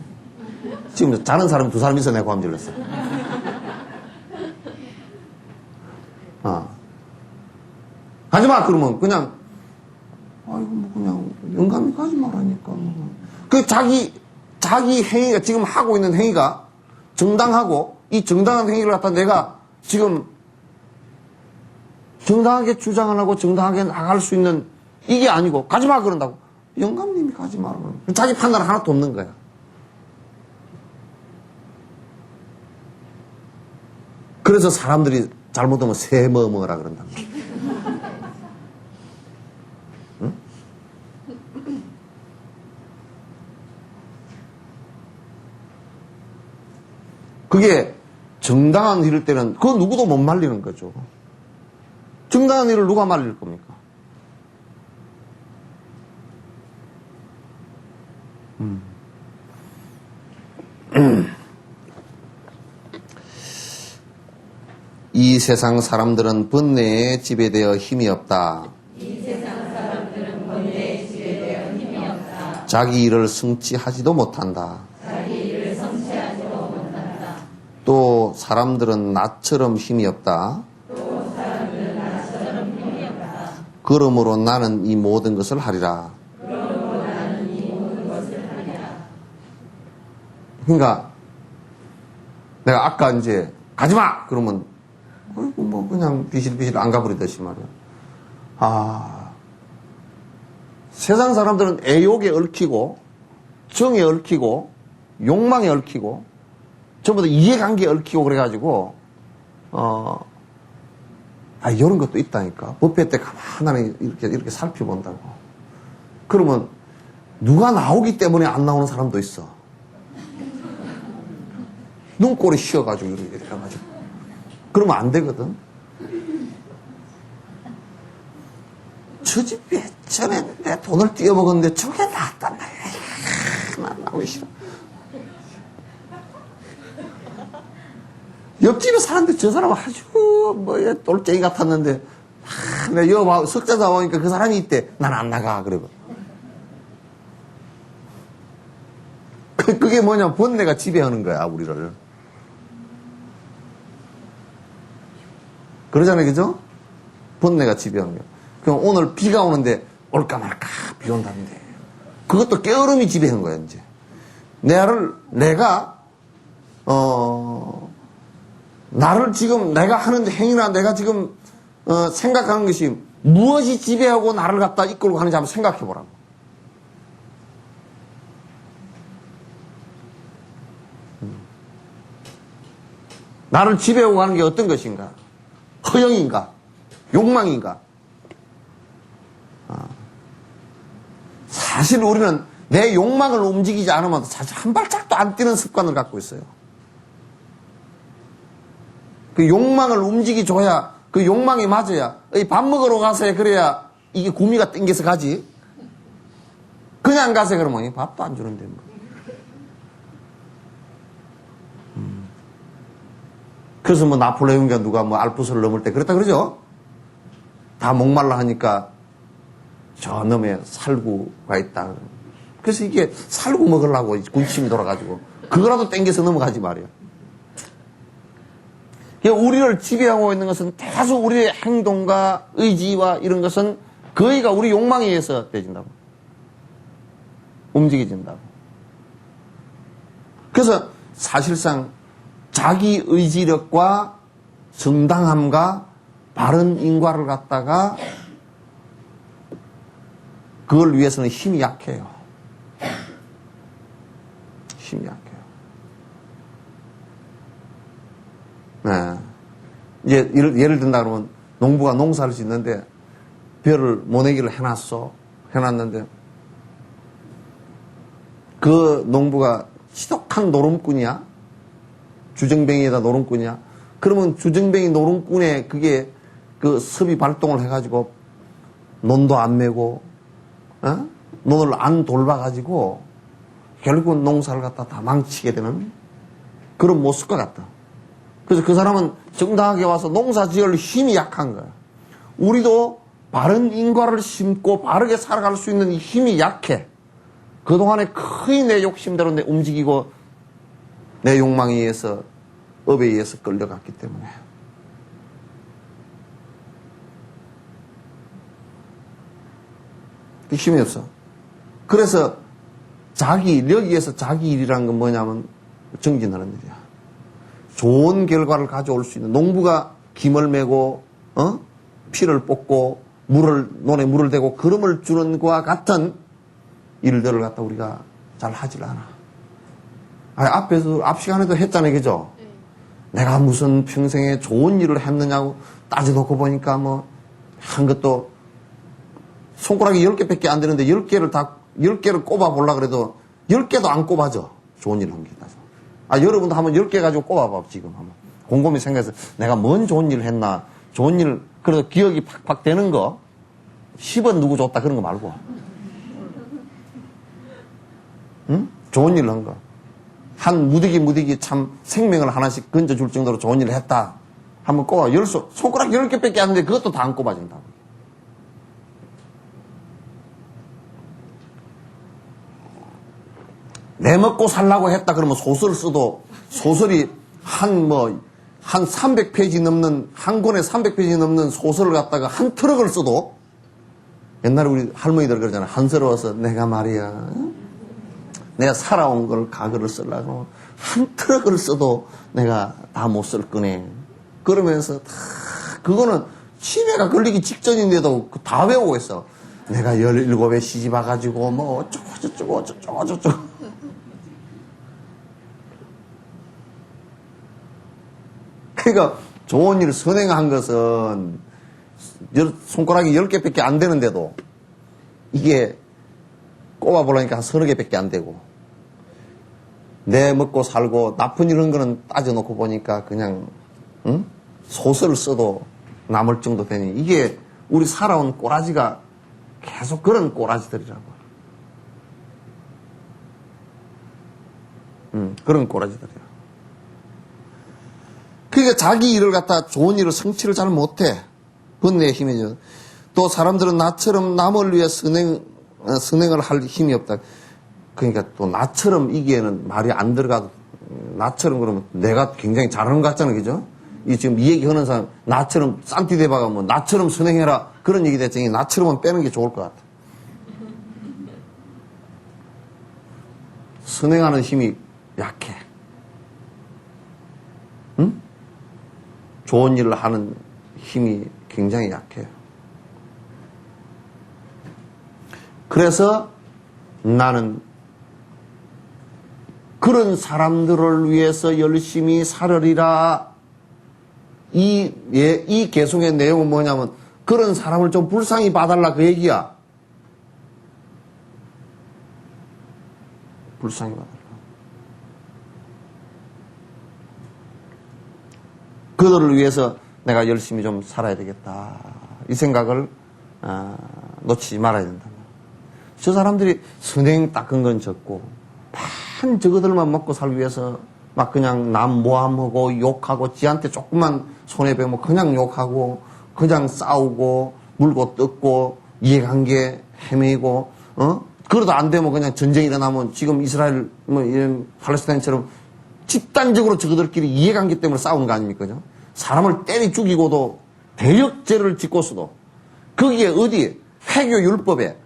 지금 자는 사람 2사람 있어 내가 고함 질렀어. 가지마! 그러면 그냥 아이고 뭐 그냥 영감이 가지 말라니까. 그 자기 행위가 지금 하고 있는 행위가 정당하고 이 정당한 행위를 갖다 내가 지금 정당하게 주장을 하고 정당하게 나갈 수 있는 이게 아니고 가지마 그런다고 영감님이 가지 말라고 자기 판단 하나도 없는 거야. 그래서 사람들이 잘못하면 새머머라 그런단 말이야. 응? 그게 정당한 일일 때는 그거 누구도 못 말리는 거죠. 정당한 일을 누가 말릴 겁니까? 이 세상 사람들은 번뇌에 지배되어 힘이 없다. 자기 일을 성취하지도 못한다. 또 사람들은 나처럼 힘이 없다. 그러므로 나는 이 모든 것을 하리라. 그러니까 내가 아까 이제 가지마! 그러면 뭐 그냥 비실비실 안 가버리듯이 말이야. 세상 사람들은 애욕에 얽히고 정에 얽히고 욕망에 얽히고 전부 다 이해관계에 얽히고 그래가지고 이런 것도 있다니까. 법회 때 가만히 이렇게 살펴본다고. 그러면 누가 나오기 때문에 안 나오는 사람도 있어. 눈꼬리 씌어가지고 이렇게 해가지고. 그러면 안 되거든. 저 집에 전에 내 돈을 띄어먹었는데 저게 낫단 말이야. 난 나오기 싫어. 옆집에 사는데 저 사람은 아주 똘쟁이 같았는데 내가 여기 석자사 오니까 그 사람이 있대. 난 안 나가. 그러고. 그게 뭐냐, 번뇌가 지배하는 거야, 우리를. 그러잖아요, 그죠? 번뇌가 지배하는 거야. 그럼 오늘 비가 오는데 올까 말까 비 온다는데 그것도 깨어름이 지배하는 거야, 이제. 나를 지금 내가 하는 행위나 내가 지금 생각하는 것이 무엇이 지배하고 나를 갖다 이끌고 가는지 한번 생각해 보라고. 나를 지배하고 가는 게 어떤 것인가? 허영인가? 욕망인가? 사실 우리는 내 욕망을 움직이지 않으면 사실 한 발짝도 안 뛰는 습관을 갖고 있어요. 그 욕망을 움직여줘야, 그 욕망이 맞아야, 밥 먹으러 가세요. 그래야 이게 구미가 땡겨서 가지. 그냥 가세요. 그러면 밥도 안 주는데 뭐. 그래서 뭐 나폴레옹과 누가 뭐 알프스를 넘을 때 그랬다 그러죠? 다 목말라 하니까 저 놈에 살구가 있다. 그래서 이게 살구 먹으려고 군침이 돌아가지고 그거라도 땡겨서 넘어가지 말이야. 우리를 지배하고 있는 것은 계속 우리의 행동과 의지와 이런 것은 거의가 우리 욕망에 의해서 되진다고. 움직여진다고. 그래서 사실상 자기 의지력과 정당함과 바른 인과를 갖다가 그걸 위해서는 힘이 약해요. 힘이 약해요. 네. 이제 예를 든다 그러면 농부가 농사를 짓는데 벼를 모내기를 해놨는데 그 농부가 지독한 노름꾼이야. 주정뱅이에다 노름꾼이야. 그러면 주정뱅이 노름꾼의 그게 그 섭이 발동을 해가지고 논도 안 메고 논을 안 돌봐가지고 결국은 농사를 갖다 다 망치게 되는 그런 모습과 같다. 그래서 그 사람은 정당하게 와서 농사 지을 힘이 약한 거야. 우리도 바른 인과를 심고 바르게 살아갈 수 있는 이 힘이 약해. 그동안에 거의 내 욕심대로 내 움직이고 내 욕망에 의해서 업에 의해서 끌려갔기 때문에. 힘이 없어. 그래서 여기에서 자기 일이라는 건 뭐냐면 정진하는 일이야. 좋은 결과를 가져올 수 있는, 농부가 김을 메고 피를 뽑고 논에 물을 대고 거름을 주는 것과 같은 일들을 갖다 우리가 잘 하질 않아. 앞 시간에도 했잖아요, 그죠? 내가 무슨 평생에 좋은 일을 했느냐고 따져놓고 보니까 한 것도 손가락이 10개밖에 안 되는데 10개를 꼽아보려고 그래도 10개도 안 꼽아져. 좋은 일을 한 게. 여러분도 한번 10개 가지고 꼽아봐, 지금 한번. 곰곰이 생각해서 내가 뭔 좋은 일을 했나. 좋은 일, 그래도 기억이 팍팍 되는 거. 10원 누구 줬다 그런 거 말고. 응? 좋은 일을 한 거. 한 무디기 참 생명을 하나씩 건져줄 정도로 좋은 일을 했다. 한번 꼽아. 손가락 10개밖에 안 되는데 그것도 다 안 꼽아진다고. 내 먹고 살라고 했다 그러면 소설 써도 소설이 한 300페이지 넘는, 한 권에 300페이지 넘는 소설을 갖다가 한 트럭을 써도, 옛날에 우리 할머니들 그러잖아요. 한스러워서 내가 말이야, 내가 살아온 걸 가글을 쓰려고 한 트럭을 써도 내가 다 못 쓸 거네. 그러면서 다, 그거는 치매가 걸리기 직전인데도 다 외우고 있어. 내가 17에 시집 와가지고 뭐 어쩌고. 그러니까 좋은 일을 선행한 것은 손가락이 10개밖에 안 되는데도 이게 꼽아보려니까 한 30개밖에 안 되고, 내 먹고 살고 나쁜 이런 거는 따져놓고 보니까 그냥 소설을 써도 남을 정도 되니, 이게 우리 살아온 꼬라지가 계속 그런 꼬라지들이라고. 그런 꼬라지들이야. 그러니까 자기 일을 갖다 좋은 일을 성취를 잘 못해. 그건 내 힘이죠. 또 사람들은 나처럼 남을 위해 선행을 할 힘이 없다. 그러니까 또 나처럼 이기에는 말이 안 들어가도, 나처럼 그러면 내가 굉장히 잘하는 것 같잖아요. 그죠? 지금 이 얘기 하는 사람, 나처럼 싼티대바가 뭐 나처럼 선행해라 그런 얘기 됐더니 나처럼은 빼는 게 좋을 것 같아. 선행하는 힘이 약해. 응? 좋은 일을 하는 힘이 굉장히 약해요. 그래서 나는 그런 사람들을 위해서 열심히 살으리라. 이 개송의 내용은 뭐냐면, 그런 사람을 좀 불쌍히 봐달라 그 얘기야. 불쌍히 봐달라. 그들을 위해서 내가 열심히 좀 살아야 되겠다. 이 생각을 놓치지 말아야 된다. 저 사람들이 선행 닦은 건 적고, 단 저거들만 먹고 살기 위해서 막 그냥 남 모함하고 욕하고, 지한테 조금만 손해배면 그냥 욕하고, 그냥 싸우고, 물고 뜯고, 이해관계 헤매고, 그러다 안 되면 그냥 전쟁이 일어나면 지금 이스라엘, 이런 팔레스타인처럼 집단적으로 저거들끼리 이해관계 때문에 싸우는 거 아닙니까? 그죠? 사람을 때리 죽이고도 대역죄를 짓고서도 거기에 어디 회교율법에,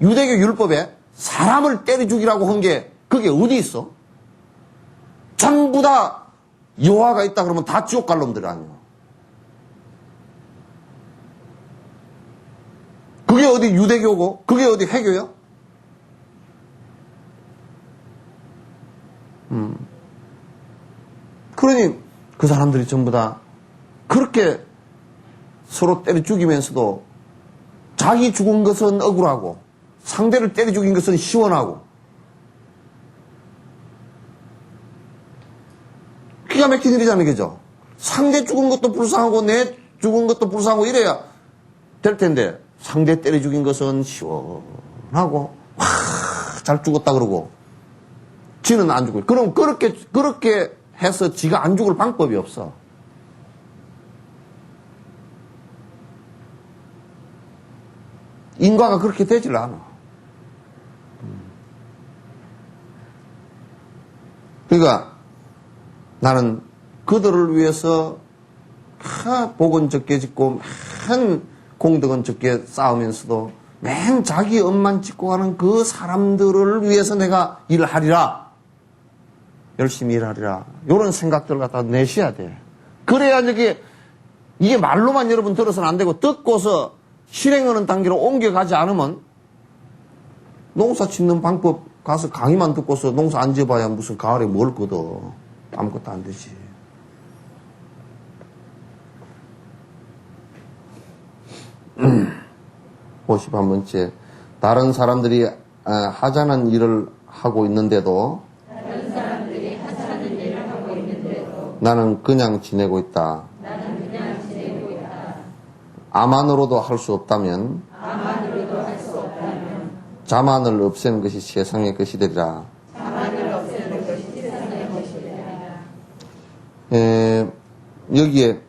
유대교율법에 사람을 때리 죽이라고 한 게 그게 어디 있어? 전부 다 여호와가 있다 그러면 다 지옥 갈 놈들 아니야. 그게 어디 유대교고 그게 어디 회교야? 그러니 그 사람들이 전부 다 그렇게 서로 때려 죽이면서도 자기 죽은 것은 억울하고 상대를 때려 죽인 것은 시원하고, 기가 막힌 일이잖아요. 그죠? 상대 죽은 것도 불쌍하고 내 죽은 것도 불쌍하고 이래야 될 텐데, 상대 때려 죽인 것은 시원하고 와, 잘 죽었다 그러고 지는 안 죽고, 그럼 그렇게 해서 지가 안 죽을 방법이 없어. 인과가 그렇게 되질 않아. 그러니까 나는 그들을 위해서 복은 적게 짓고 맨 공덕은 적게 쌓으면서도 맨 자기 업만 짓고 가는 그 사람들을 위해서 내가 일하리라. 열심히 일하리라. 이런 생각들을 갖다 내셔야 돼. 그래야 이게 말로만 여러분 들어서는 안 되고, 듣고서 실행하는 단계로 옮겨가지 않으면, 농사 짓는 방법 가서 강의만 듣고서 농사 안 지어봐야 무슨 가을에 뭘 거둬. 아무것도 안 되지. 음. 51번째. 다른 사람들이 하자는 일을 하고 있는데도 나는 그냥 지내고 있다. 아만으로도 할 수 없다면 자만을 없애는 것이 세상의 것이 되리라. 여기에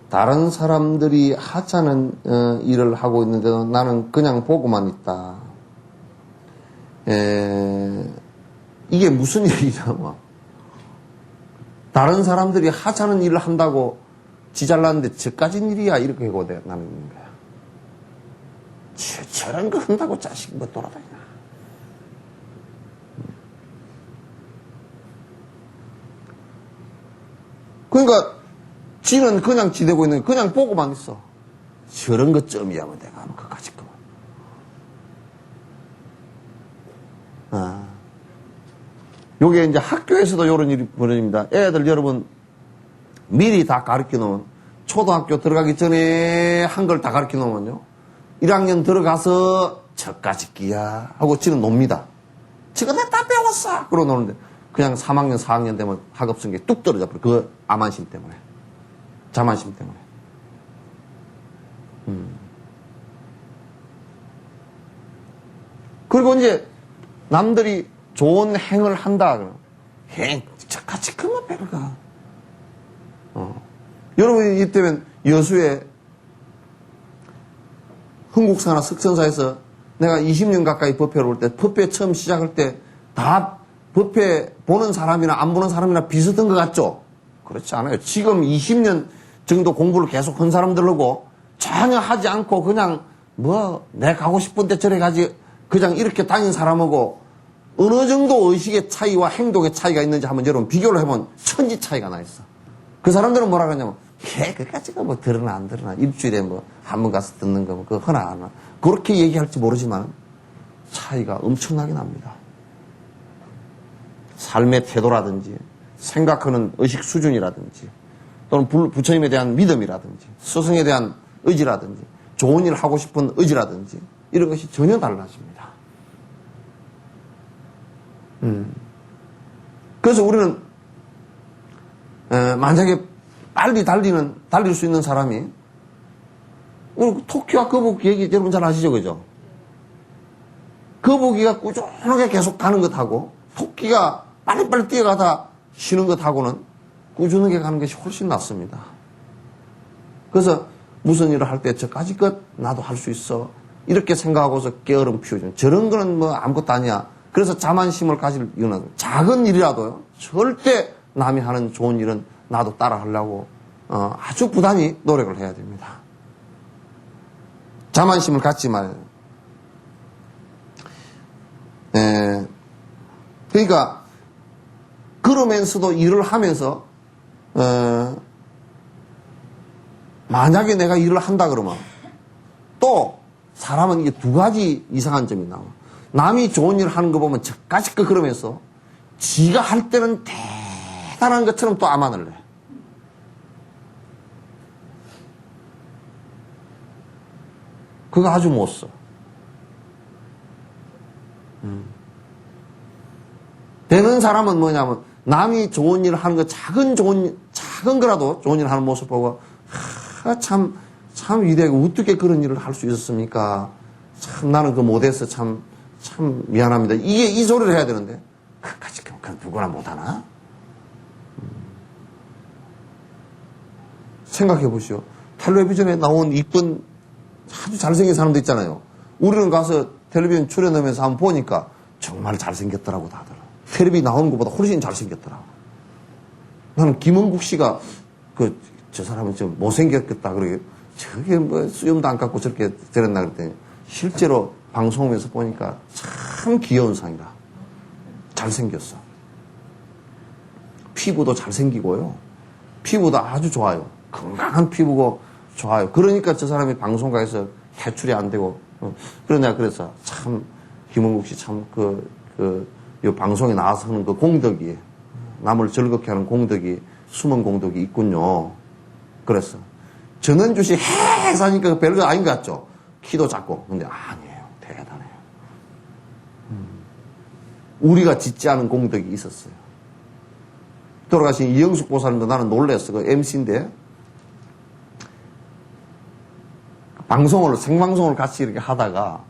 다른 사람들이 하찮은 일을 하고 있는데도 나는 그냥 보고만 있다. 이게 무슨 얘기냐면, 다른 사람들이 하찮은 일을 한다고 지 잘났는데 저까진 일이야 이렇게 하고 나는 있는 거야. 저런 거 한다고 자식 뭐 돌아다니나. 그러니까 지는 그냥 지대고 있는 거 그냥 보고만 있어. 저런 거 점이야 뭐 내가 하면 그까짓 거. 요게 이제 학교에서도 이런 일이 벌어집니다. 애들 여러분 미리 다 가르쳐 놓으면 초등학교 들어가기 전에 한글 다 가르쳐 놓으면요. 1학년 들어가서 저까짓 끼야 하고 지는 놉니다. 지가 내가 다 배웠어! 그러고 노는데 그냥 3학년, 4학년 되면 학업 성적이 뚝 떨어져 버려. 그 암안심 때문에. 자만심 때문에. 그리고 이제 남들이 좋은 행을 한다. 행, 저같이 그만 배려가. 여러분이 이때면 여수에 흥국사나 석천사에서 내가 20년 가까이 법회를 올 때, 법회 처음 시작할 때 다 법회 보는 사람이나 안 보는 사람이나 비슷한 것 같죠? 그렇지 않아요. 지금 20년 정도 공부를 계속 한 사람들하고 전혀 하지 않고 그냥 뭐, 내 가고 싶은데 저래 가지 그냥 이렇게 다닌 사람하고 어느 정도 의식의 차이와 행동의 차이가 있는지 한번 여러분 비교를 해보면 천지 차이가 나 있어. 그 사람들은 뭐라 그러냐면, 그까지가 뭐 들으나 안 들으나, 일주일에 뭐 한 번 가서 듣는 거, 뭐 그거 하나 안 하나. 그렇게 얘기할지 모르지만 차이가 엄청나게 납니다. 삶의 태도라든지, 생각하는 의식 수준이라든지, 또는 부처님에 대한 믿음이라든지, 스승에 대한 의지라든지, 좋은 일 하고 싶은 의지라든지, 이런 것이 전혀 달라집니다. 그래서 우리는 만약에 빨리 달릴 수 있는 사람이 토끼와 거북이 얘기 여러분 잘 아시죠? 그죠? 거북이가 꾸준하게 계속 가는 것하고 토끼가 빨리빨리 뛰어가다 쉬는 것하고는 꾸준하게 가는 것이 훨씬 낫습니다. 그래서 무슨 일을 할 때 저까지 것 나도 할 수 있어 이렇게 생각하고서 게으름 피우죠. 저런 거는 뭐 아무것도 아니야. 그래서 자만심을 가질 이유는 작은 일이라도요. 절대 남이 하는 좋은 일은 나도 따라 하려고 아주 부단히 노력을 해야 됩니다. 자만심을 갖지 말아요. 그러니까 그러면서도 일을 하면서 만약에 내가 일을 한다 그러면 또 사람은 이게 두 가지 이상한 점이 나와. 남이 좋은 일을 하는 거 보면 저까짓 거 그러면서 지가 할 때는 대단한 것처럼 또 암안을 내. 그거 아주 못 써. 되는 사람은 뭐냐면 남이 좋은 일을 하는 거 작은 거라도 좋은 일을 하는 모습 보고 참 위대하고 어떻게 그런 일을 할 수 있었습니까? 참 나는 그 못해서 참 미안합니다. 이 소리를 해야 되는데 그까짓 건 누구나 못하나? 생각해 보시오. 텔레비전에 나온 이쁜 아주 잘생긴 사람도 있잖아요. 우리는 가서 텔레비전 출연하면서 한번 보니까 정말 잘생겼더라고 다들. 텔레비 나오는 것보다 훨씬 잘생겼더라고. 나는 김은국 씨가 저 사람은 좀 못생겼겠다 그러게 저게 뭐 수염도 안 깎고 저렇게 저랬나 그랬더니 실제로 방송에서 보니까 참 귀여운 상이라. 잘생겼어. 피부도 잘생기고요. 피부도 아주 좋아요. 건강한 피부고 좋아요. 그러니까 저 사람이 방송가에서 해출이 안 되고 그러냐 그래서 참 김은국 씨 참 요 방송에 나와서 하는 그 공덕이 남을 즐겁게 하는 공덕이 숨은 공덕이 있군요. 그랬어. 전원주 씨 해사니까 별거 아닌 것 같죠? 키도 작고. 근데 아니에요. 대단해요. 우리가 짓지 않은 공덕이 있었어요. 돌아가신 이영숙 보살님도 나는 놀랬어. 그 MC인데 생방송을 같이 이렇게 하다가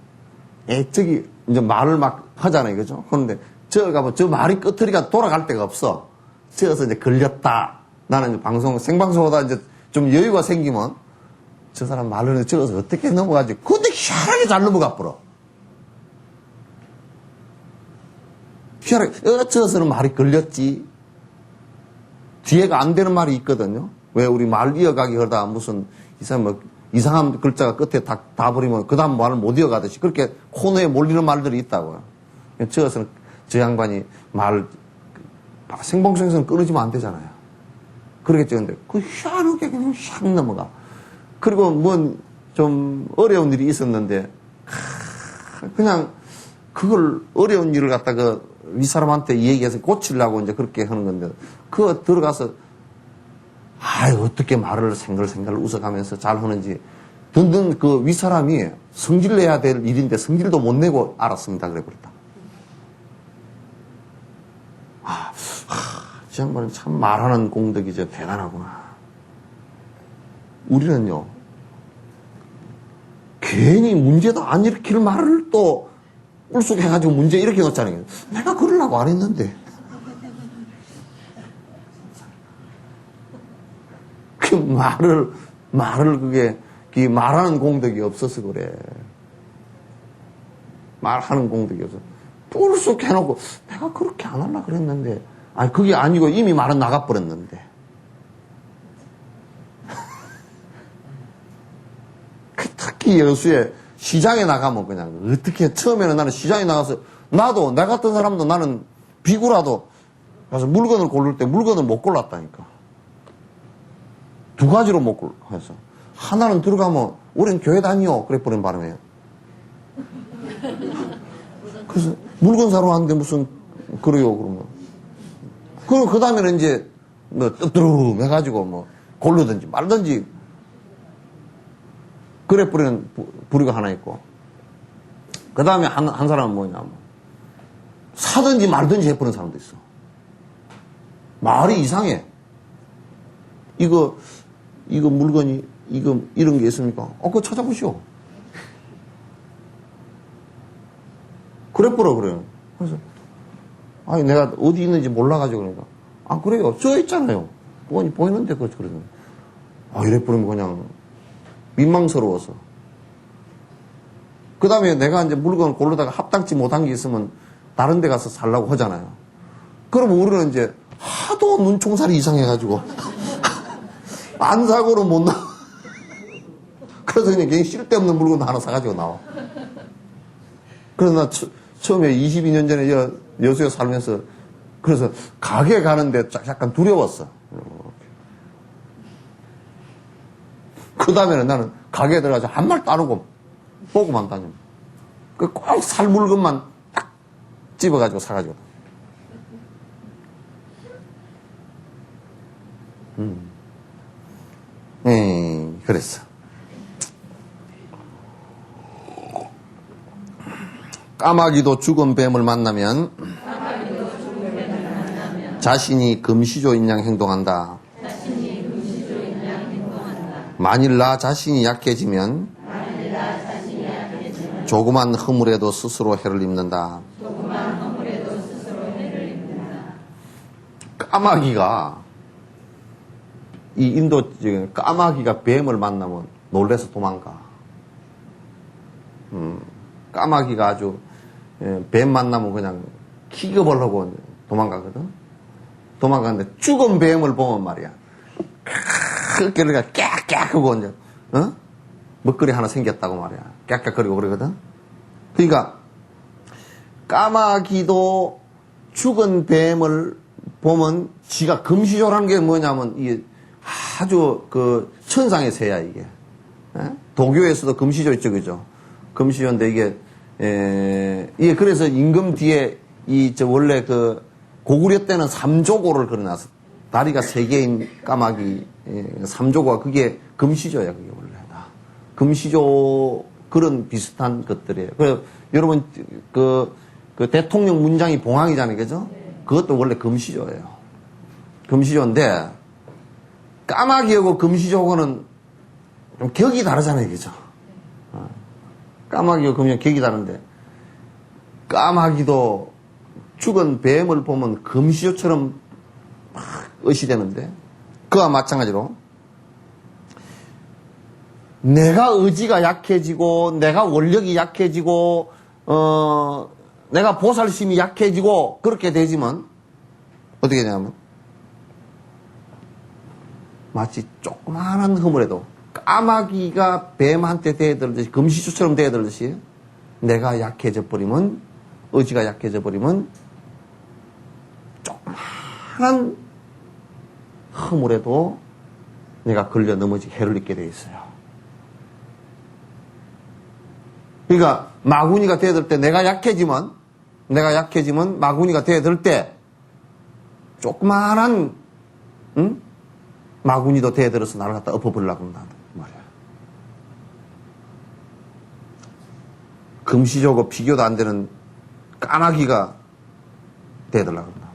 저기 이제 말을 막 하잖아요. 그죠? 그런데 저 가면 저 말이 끄트리가 돌아갈 데가 없어. 저어서 이제 걸렸다. 나는 이제 생방송보다 이제 좀 여유가 생기면 저 사람 말을 저어서 어떻게 넘어가지? 근데 희한하게 잘 넘어가 버려. 희한하게, 저어서는 말이 걸렸지. 뒤에가 안 되는 말이 있거든요. 왜 우리 말 이어가기 하다 무슨 이상한 글자가 끝에 다 버리면 그 다음 말을 못 이어가듯이 그렇게 코너에 몰리는 말들이 있다고요. 저것은 저 양반이 말 생방송에서는 끊어지면 안 되잖아요. 그러겠죠. 근데 그 희한하게 그냥 샥 넘어가. 그리고 좀 어려운 일이 있었는데 그냥 그걸 어려운 일을 갖다가 이 사람한테 얘기해서 고치려고 이제 그렇게 하는 건데 그거 들어가서 어떻게 말을 생글생글 웃어가면서 잘 하는지 듣는 그 윗사람이 성질 내야 될 일인데 성질도 못 내고 알았습니다. 그래 버렸다. 저 양반은 참 말하는 공덕이 대단하구나. 우리는요, 괜히 문제도 안 일으킬 말을 또 꿀속해가지고 문제 일으켜 놓잖아요. 내가 그러려고 안 했는데. 그 말을 그게 말하는 공덕이 없어서 그래. 말하는 공덕이 없어. 뿔쑥 해놓고 내가 그렇게 안 하려고 그랬는데 그게 아니고 이미 말은 나가버렸는데. 특히 여수에 시장에 나가면 그냥 어떻게 처음에는 나는 시장에 나가서 나도 나 같은 사람도 나는 비구라도 가서 물건을 고를 때 물건을 못 골랐다니까. 두 가지로 못 골라서 하나는 들어가면 우린 교회 다니요 그래 버린 바람에 그래서 물건 사러 왔는데 무슨 그래요 그러면 그럼 그 다음에는 이제 뜨뜨름 해가지고 고르든지 말든지 그래 버리는 부류가 하나 있고 그 다음에 한 사람은 뭐냐면 사든지 말든지 해버리는 사람도 있어. 말이 이상해. 이거 물건이 이런 게 있습니까? 그거 찾아보시오. 그래버려 그래요. 그래서 내가 어디 있는지 몰라가지고 그러니까 그래요. 저 있잖아요. 보이는데 그러면 이래버리면 그냥 민망스러워서. 그 다음에 내가 이제 물건을 고르다가 합당치 못한 게 있으면 다른 데 가서 살라고 하잖아요. 그럼 우리는 이제 하도 눈총살이 이상해가지고 안 사고는 못 나와. 그래서 그냥 괜히 쓸데없는 물건 하나 사가지고 나와. 그래서 나 처음에 22년 전에 여수에 살면서 그래서 가게 가는데 약간 두려웠어. 그 다음에는 나는 가게에 들어가서 한 말 따르고 보고만 다녀. 꼭 살 물건만 딱 집어가지고 사가지고. 그랬어. 까마귀도 죽은 뱀을 만나면 자신이 금시조인 양 행동한다. 만일 나 자신이 약해지면 조그만 허물에도 스스로 해를 입는다. 까마귀가 이 인도 지금 까마귀가 뱀을 만나면 놀래서 도망가. 까마귀가 아주 뱀 만나면 그냥 기겁을 하고 도망가거든. 도망가는데 죽은 뱀을 보면 말이야. 그러니까 깍깍 하고 이제 먹거리 하나 생겼다고 말이야. 깍깍거리고 그러거든. 그러니까 까마귀도 죽은 뱀을 보면 지가 금시조라는 게 뭐냐면 이게 아주 그 천상의 새야 이게. 도교에서도 금시조 있죠, 그죠? 금시조인데 이게 그래서 임금 뒤에 원래 그 고구려 때는 삼조고를 그려놨어. 다리가 3개인 까마귀, 삼조고가 그게 금시조야, 그게 원래 다. 금시조 그런 비슷한 것들이에요. 그래서 여러분 그 대통령 문장이 봉황이잖아요, 그죠? 그것도 원래 금시조예요. 금시조인데 까마귀하고 금시조하고는 좀 격이 다르잖아요, 그죠? 까마귀하고 금시조는 격이 다른데 까마귀도 죽은 뱀을 보면 금시조처럼 막 의시되는데 그와 마찬가지로 내가 의지가 약해지고 내가 원력이 약해지고 내가 보살심이 약해지고 그렇게 되지만 어떻게 되냐면 마치 조그마한 허물에도 까마귀가 뱀한테 대들듯이 금시초처럼 대들듯이 내가 약해져 버리면 의지가 약해져 버리면 조그마한 허물에도 내가 걸려 넘어지게 해를 입게 돼 있어요. 그러니까 마구니가 대들 때 내가 약해지면 마구니가 대들 때 조그마한 마구니도 대들어서 나를 갖다 엎어버리려고 한단 말이야. 금시초고 비교도 안 되는 까마귀가 대들려고 한다.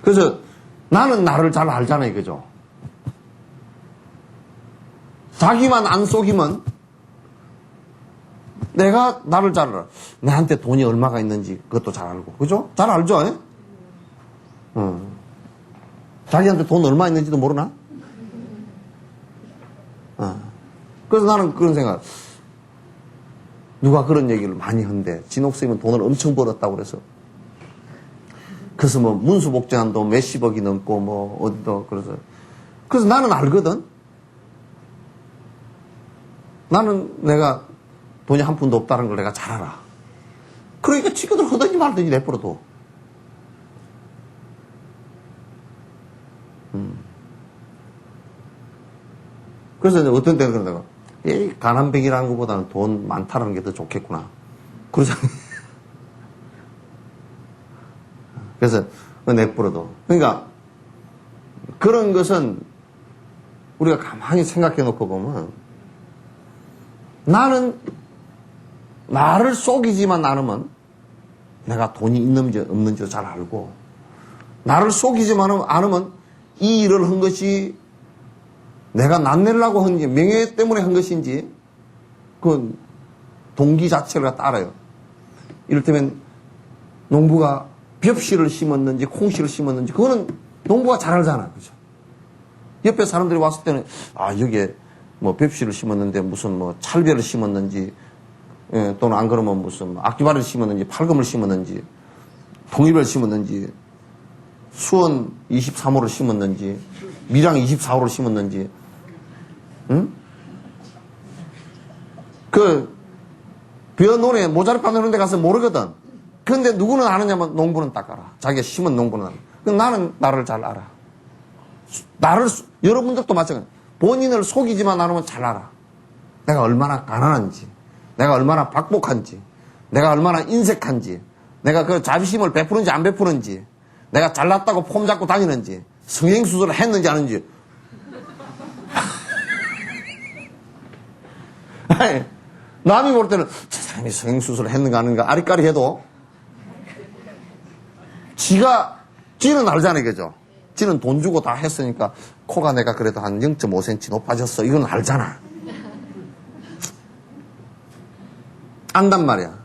그래서 나는 나를 잘 알잖아요. 그죠? 자기만 안 속이면 내가 나를 잘 알아. 내한테 돈이 얼마가 있는지 그것도 잘 알고. 그죠? 잘 알죠? 자기한테 돈 얼마 있는지도 모르나? 그래서 나는 그런 생각. 누가 그런 얘기를 많이 한대. 진옥 선생님은 돈을 엄청 벌었다고 그래서. 그래서 뭐 문수복잡한 돈 몇십억이 넘고 뭐 어디도 그래서 나는 알거든. 나는 내가 돈이 한 푼도 없다는 걸 내가 잘 알아. 그러니까 친구들 하든지 말든지 내버려둬. 그래서 이제 어떤 때는 그런 내가 에이 가난뱅이라는 것보다는 돈 많다는 게 더 좋겠구나. 그러잖아. 그래서 내버려둬. 그러니까 그런 것은 우리가 가만히 생각해 놓고 보면 나는 나를 속이지만 않으면 내가 돈이 있는지 없는지 잘 알고 나를 속이지만 않으면 이 일을 한 것이 내가 낫내려고 한 게 명예 때문에 한 것인지 그 동기 자체를 따라요. 이를테면 농부가 벽씨를 심었는지 콩씨를 심었는지 그거는 농부가 잘 알잖아. 그죠? 옆에 사람들이 왔을 때는 여기에 뭐 벽씨를 심었는데 무슨 뭐 찰배를 심었는지 또는 안 그러면 무슨 악기발을 심었는지 팔금을 심었는지 동일을 심었는지 수원 23호를 심었는지 밀양 24호를 심었는지 그 벼노래 모자르판 이런 데 가서 모르거든. 그런데 누구는 아느냐면 농부는 딱 알아. 자기가 심은 농부는 알아. 나는 나를 잘 알아. 여러분들도 마찬가지. 본인을 속이지만 않으면 잘 알아. 내가 얼마나 가난한지, 내가 얼마나 박복한지, 내가 얼마나 인색한지, 내가 그 자비심을 베푸는지 안 베푸는지, 내가 잘났다고 폼 잡고 다니는지, 성형수술을 했는지 안 했는지. 아니, 남이 볼 때는 저 사람이 성형수술을 했는가 안 했는가 아리까리 해도 지는 알잖아요. 그죠? 지는 돈 주고 다 했으니까 코가 내가 그래도 한 0.5cm 높아졌어. 이건 알잖아. 안단 말이야.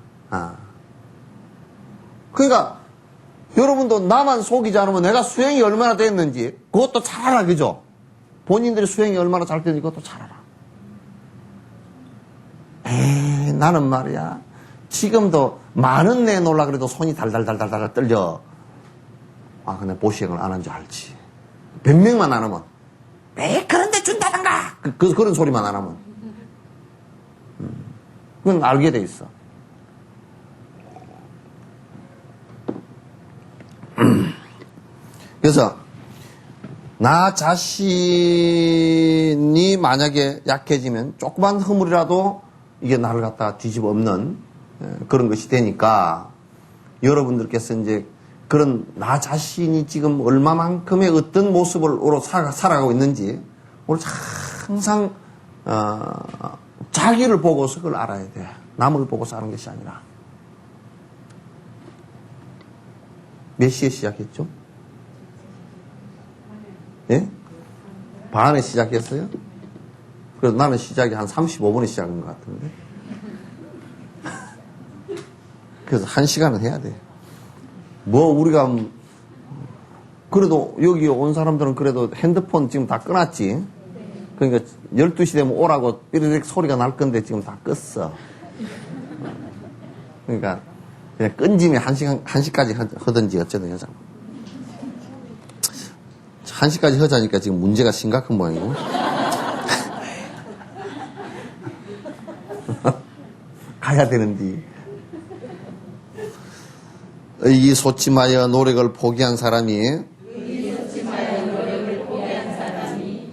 그러니까 여러분도 나만 속이지 않으면 내가 수행이 얼마나 됐는지 그것도 잘 알아. 그죠? 본인들이 수행이 얼마나 잘 됐는지 그것도 잘 알아. 에이, 나는 말이야. 지금도 만원 내놓으려고 그래도 손이 달달달달달 떨려. 근데 보시행을 안 한 줄 알지. 변명만 안 하면. 왜 그런데 준다던가! 그런 소리만 안 하면. 그건 알게 돼 있어. 그래서, 나 자신이 만약에 약해지면 조그만 허물이라도 이게 나를 갖다가 뒤집어 엎는 그런 것이 되니까 여러분들께서 이제 그런 나 자신이 지금 얼마만큼의 어떤 모습으로 살아가고 있는지 오늘 항상 자기를 보고서 그걸 알아야 돼. 남을 보고서 하는 것이 아니라. 몇 시에 시작했죠? 예? 반에 시작했어요? 그래서 나는 시작이 한 35분에 시작한 것 같은데. 그래서 1시간은 해야 돼. 우리가, 그래도 여기 온 사람들은 그래도 핸드폰 지금 다 끊었지? 그러니까 12시 되면 오라고 삐리릭 소리가 날 건데 지금 다 껐어. 그러니까 그냥 끈짐이 1시까지 하든지 어쩌든 여자. 1시까지 하자니까 지금 문제가 심각한 모양이고. 가야 되는데. 의기소침하여 노력을 포기한 사람이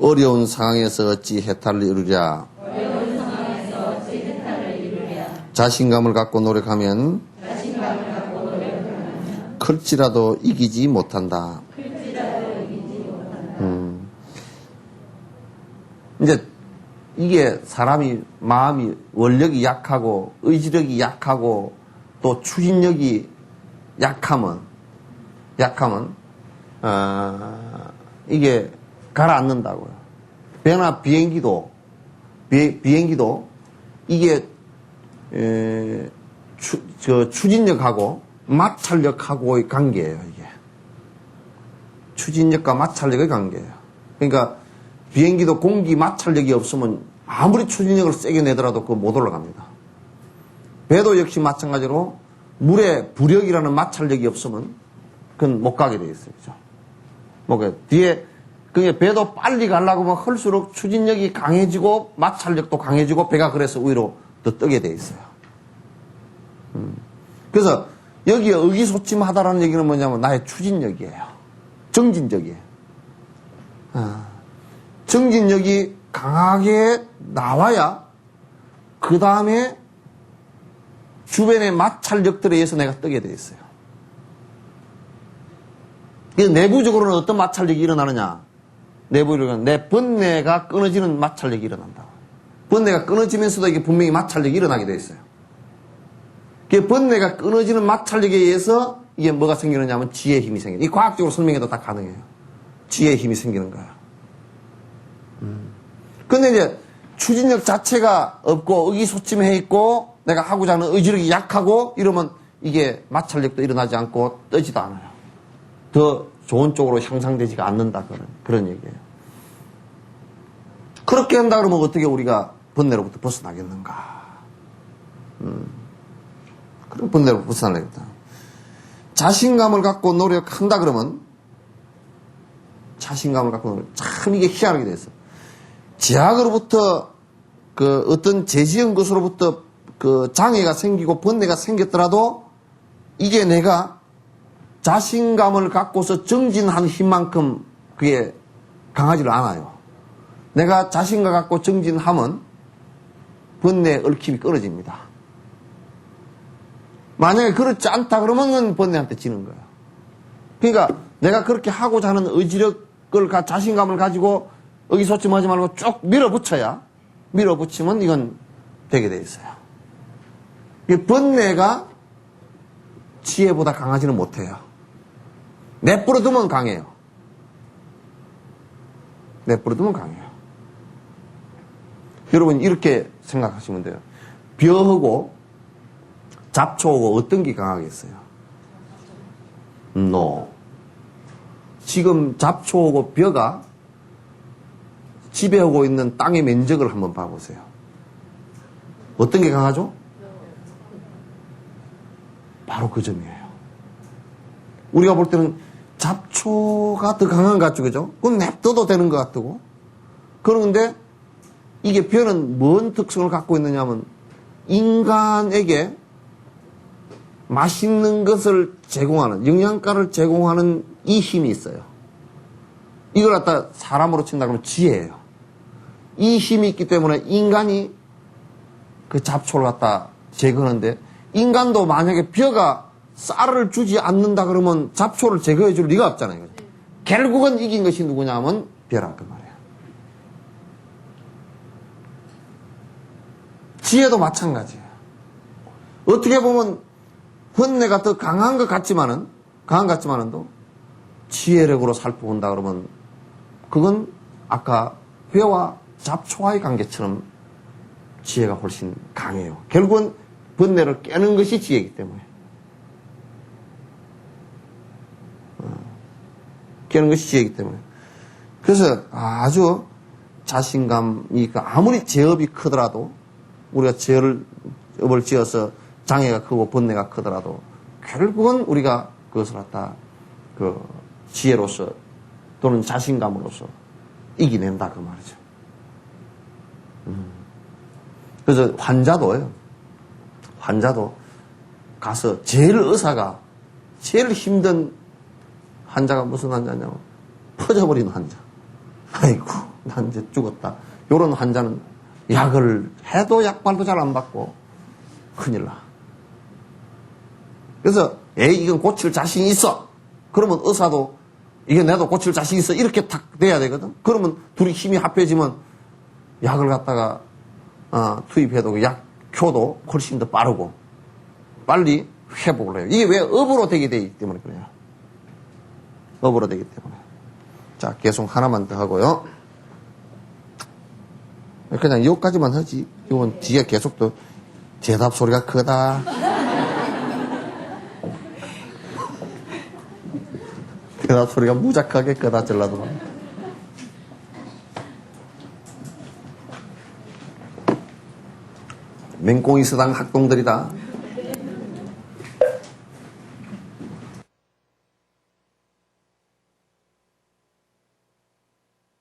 어려운 상황에서 어찌 해탈을 이루랴. 자신감을 갖고 노력하면 클지라도 이기지 못한다. 이제 이게 사람이 마음이 원력이 약하고 의지력이 약하고 또 추진력이 약하면 이게 가라앉는다고요. 배나 비행기도 이게 추진력하고 마찰력하고의 관계예요. 이게 추진력과 마찰력의 관계예요. 그러니까 비행기도 공기 마찰력이 없으면 아무리 추진력을 세게 내더라도 그거 못 올라갑니다. 배도 역시 마찬가지로 물에 부력이라는 마찰력이 없으면 그건 못 가게 돼 있어요. 그죠? 뭐 뒤에 그게 배도 빨리 가려고 하면 할수록 추진력이 강해지고 마찰력도 강해지고 배가 그래서 위로 더 뜨게 돼 있어요. 그래서 여기에 의기소침하다라는 얘기는 뭐냐면 나의 추진력이에요. 정진력이에요. 정진력이 강하게 나와야 그 다음에 주변의 마찰력들에 의해서 내가 뜨게 돼 있어요. 내부적으로는 어떤 마찰력이 일어나느냐? 내부적으로는 내 번뇌가 끊어지는 마찰력이 일어난다. 번뇌가 끊어지면서도 이게 분명히 마찰력이 일어나게 돼 있어요. 그 번뇌가 끊어지는 마찰력에 의해서 이게 뭐가 생기느냐 하면 지혜의 힘이 생겨요. 이 과학적으로 설명해도 다 가능해요. 지혜의 힘이 생기는 거예요. 근데 이제 추진력 자체가 없고 의기소침해 있고 내가 하고자 하는 의지력이 약하고 이러면 이게 마찰력도 일어나지 않고 뜨지도 않아요. 더 좋은 쪽으로 향상되지가 않는다. 그런 얘기예요. 그렇게 한다 그러면 어떻게 우리가 번뇌로부터 벗어나겠는가? 그럼 번뇌로부터 벗어나겠다. 자신감을 갖고 노력한다 그러면 자신감을 갖고 노력. 참 이게 희한하게 됐어. 제약으로부터 그 어떤 제지은 것으로부터 그 장애가 생기고 번뇌가 생겼더라도 이게 내가 자신감을 갖고서 정진한 힘만큼 그게 강하지를 않아요. 내가 자신감 갖고 정진하면 번뇌의 얽힘이 끊어집니다. 만약에 그렇지 않다 그러면 번뇌한테 지는 거예요. 그러니까 내가 그렇게 하고자 하는 의지력을 자신감을 가지고 의기소침하지 말고 쭉 밀어붙이면 이건 되게 돼 있어요. 번뇌가 지혜보다 강하지는 못해요. 내버려두면 강해요. 내버려두면 강해요. 여러분 이렇게 생각하시면 돼요. 벼하고 잡초하고 어떤 게 강하겠어요? No. 지금 잡초하고 벼가 지배하고 있는 땅의 면적을 한번 봐보세요. 어떤 게 강하죠? 바로 그 점이에요. 우리가 볼 때는 잡초가 더 강한 것 같죠, 그죠? 그건 냅둬도 되는 것 같고. 그런데 이게 벼는 뭔 특성을 갖고 있느냐면 인간에게 맛있는 것을 제공하는, 영양가를 제공하는 이 힘이 있어요. 이걸 갖다 사람으로 친다 그러면 지혜예요. 이 힘이 있기 때문에 인간이 그 잡초를 갖다 제거하는데 인간도 만약에 벼가 쌀을 주지 않는다 그러면 잡초를 제거해 줄 리가 없잖아요. 결국은 이긴 것이 누구냐 하면 벼라 그 말이에요. 지혜도 마찬가지예요. 어떻게 보면 번뇌가 더 강한 것 같지만은도 지혜력으로 살펴본다 그러면 그건 아까 벼와 잡초와의 관계처럼 지혜가 훨씬 강해요. 결국은 번뇌를 깨는 것이 지혜이기 때문에. 깨는 것이 지혜이기 때문에. 그래서 아주 자신감이 아무리 제업이 크더라도 우리가 제업을 지어서 장애가 크고 번뇌가 크더라도 결국은 우리가 그것을 갖다 그 지혜로서 또는 자신감으로서 이겨낸다 그 말이죠. 그래서 환자도 가서 의사가 제일 힘든 환자가 무슨 환자냐면 퍼져버린 환자. 아이고 난 이제 죽었다. 요런 환자는 약을 해도 약발도 잘 안 받고 큰일 나. 그래서 이건 고칠 자신이 있어. 그러면 의사도 이게 내도 고칠 자신 있어. 이렇게 탁 돼야 되거든. 그러면 둘이 힘이 합해지면 약을 갖다가 투입해도 약 효도 훨씬 더 빠르고 빨리 회복을 해요. 이게 왜 업으로 되게 되기 때문에 그래요. 업으로 되기 때문에. 자, 계속 하나만 더 하고요. 그냥 이거까지만 하지. 이건 뒤에 계속 또 대답 소리가 크다. 대답 소리가 무작하게 크다. 전라도. 맹꽁이 서당 학동들이다.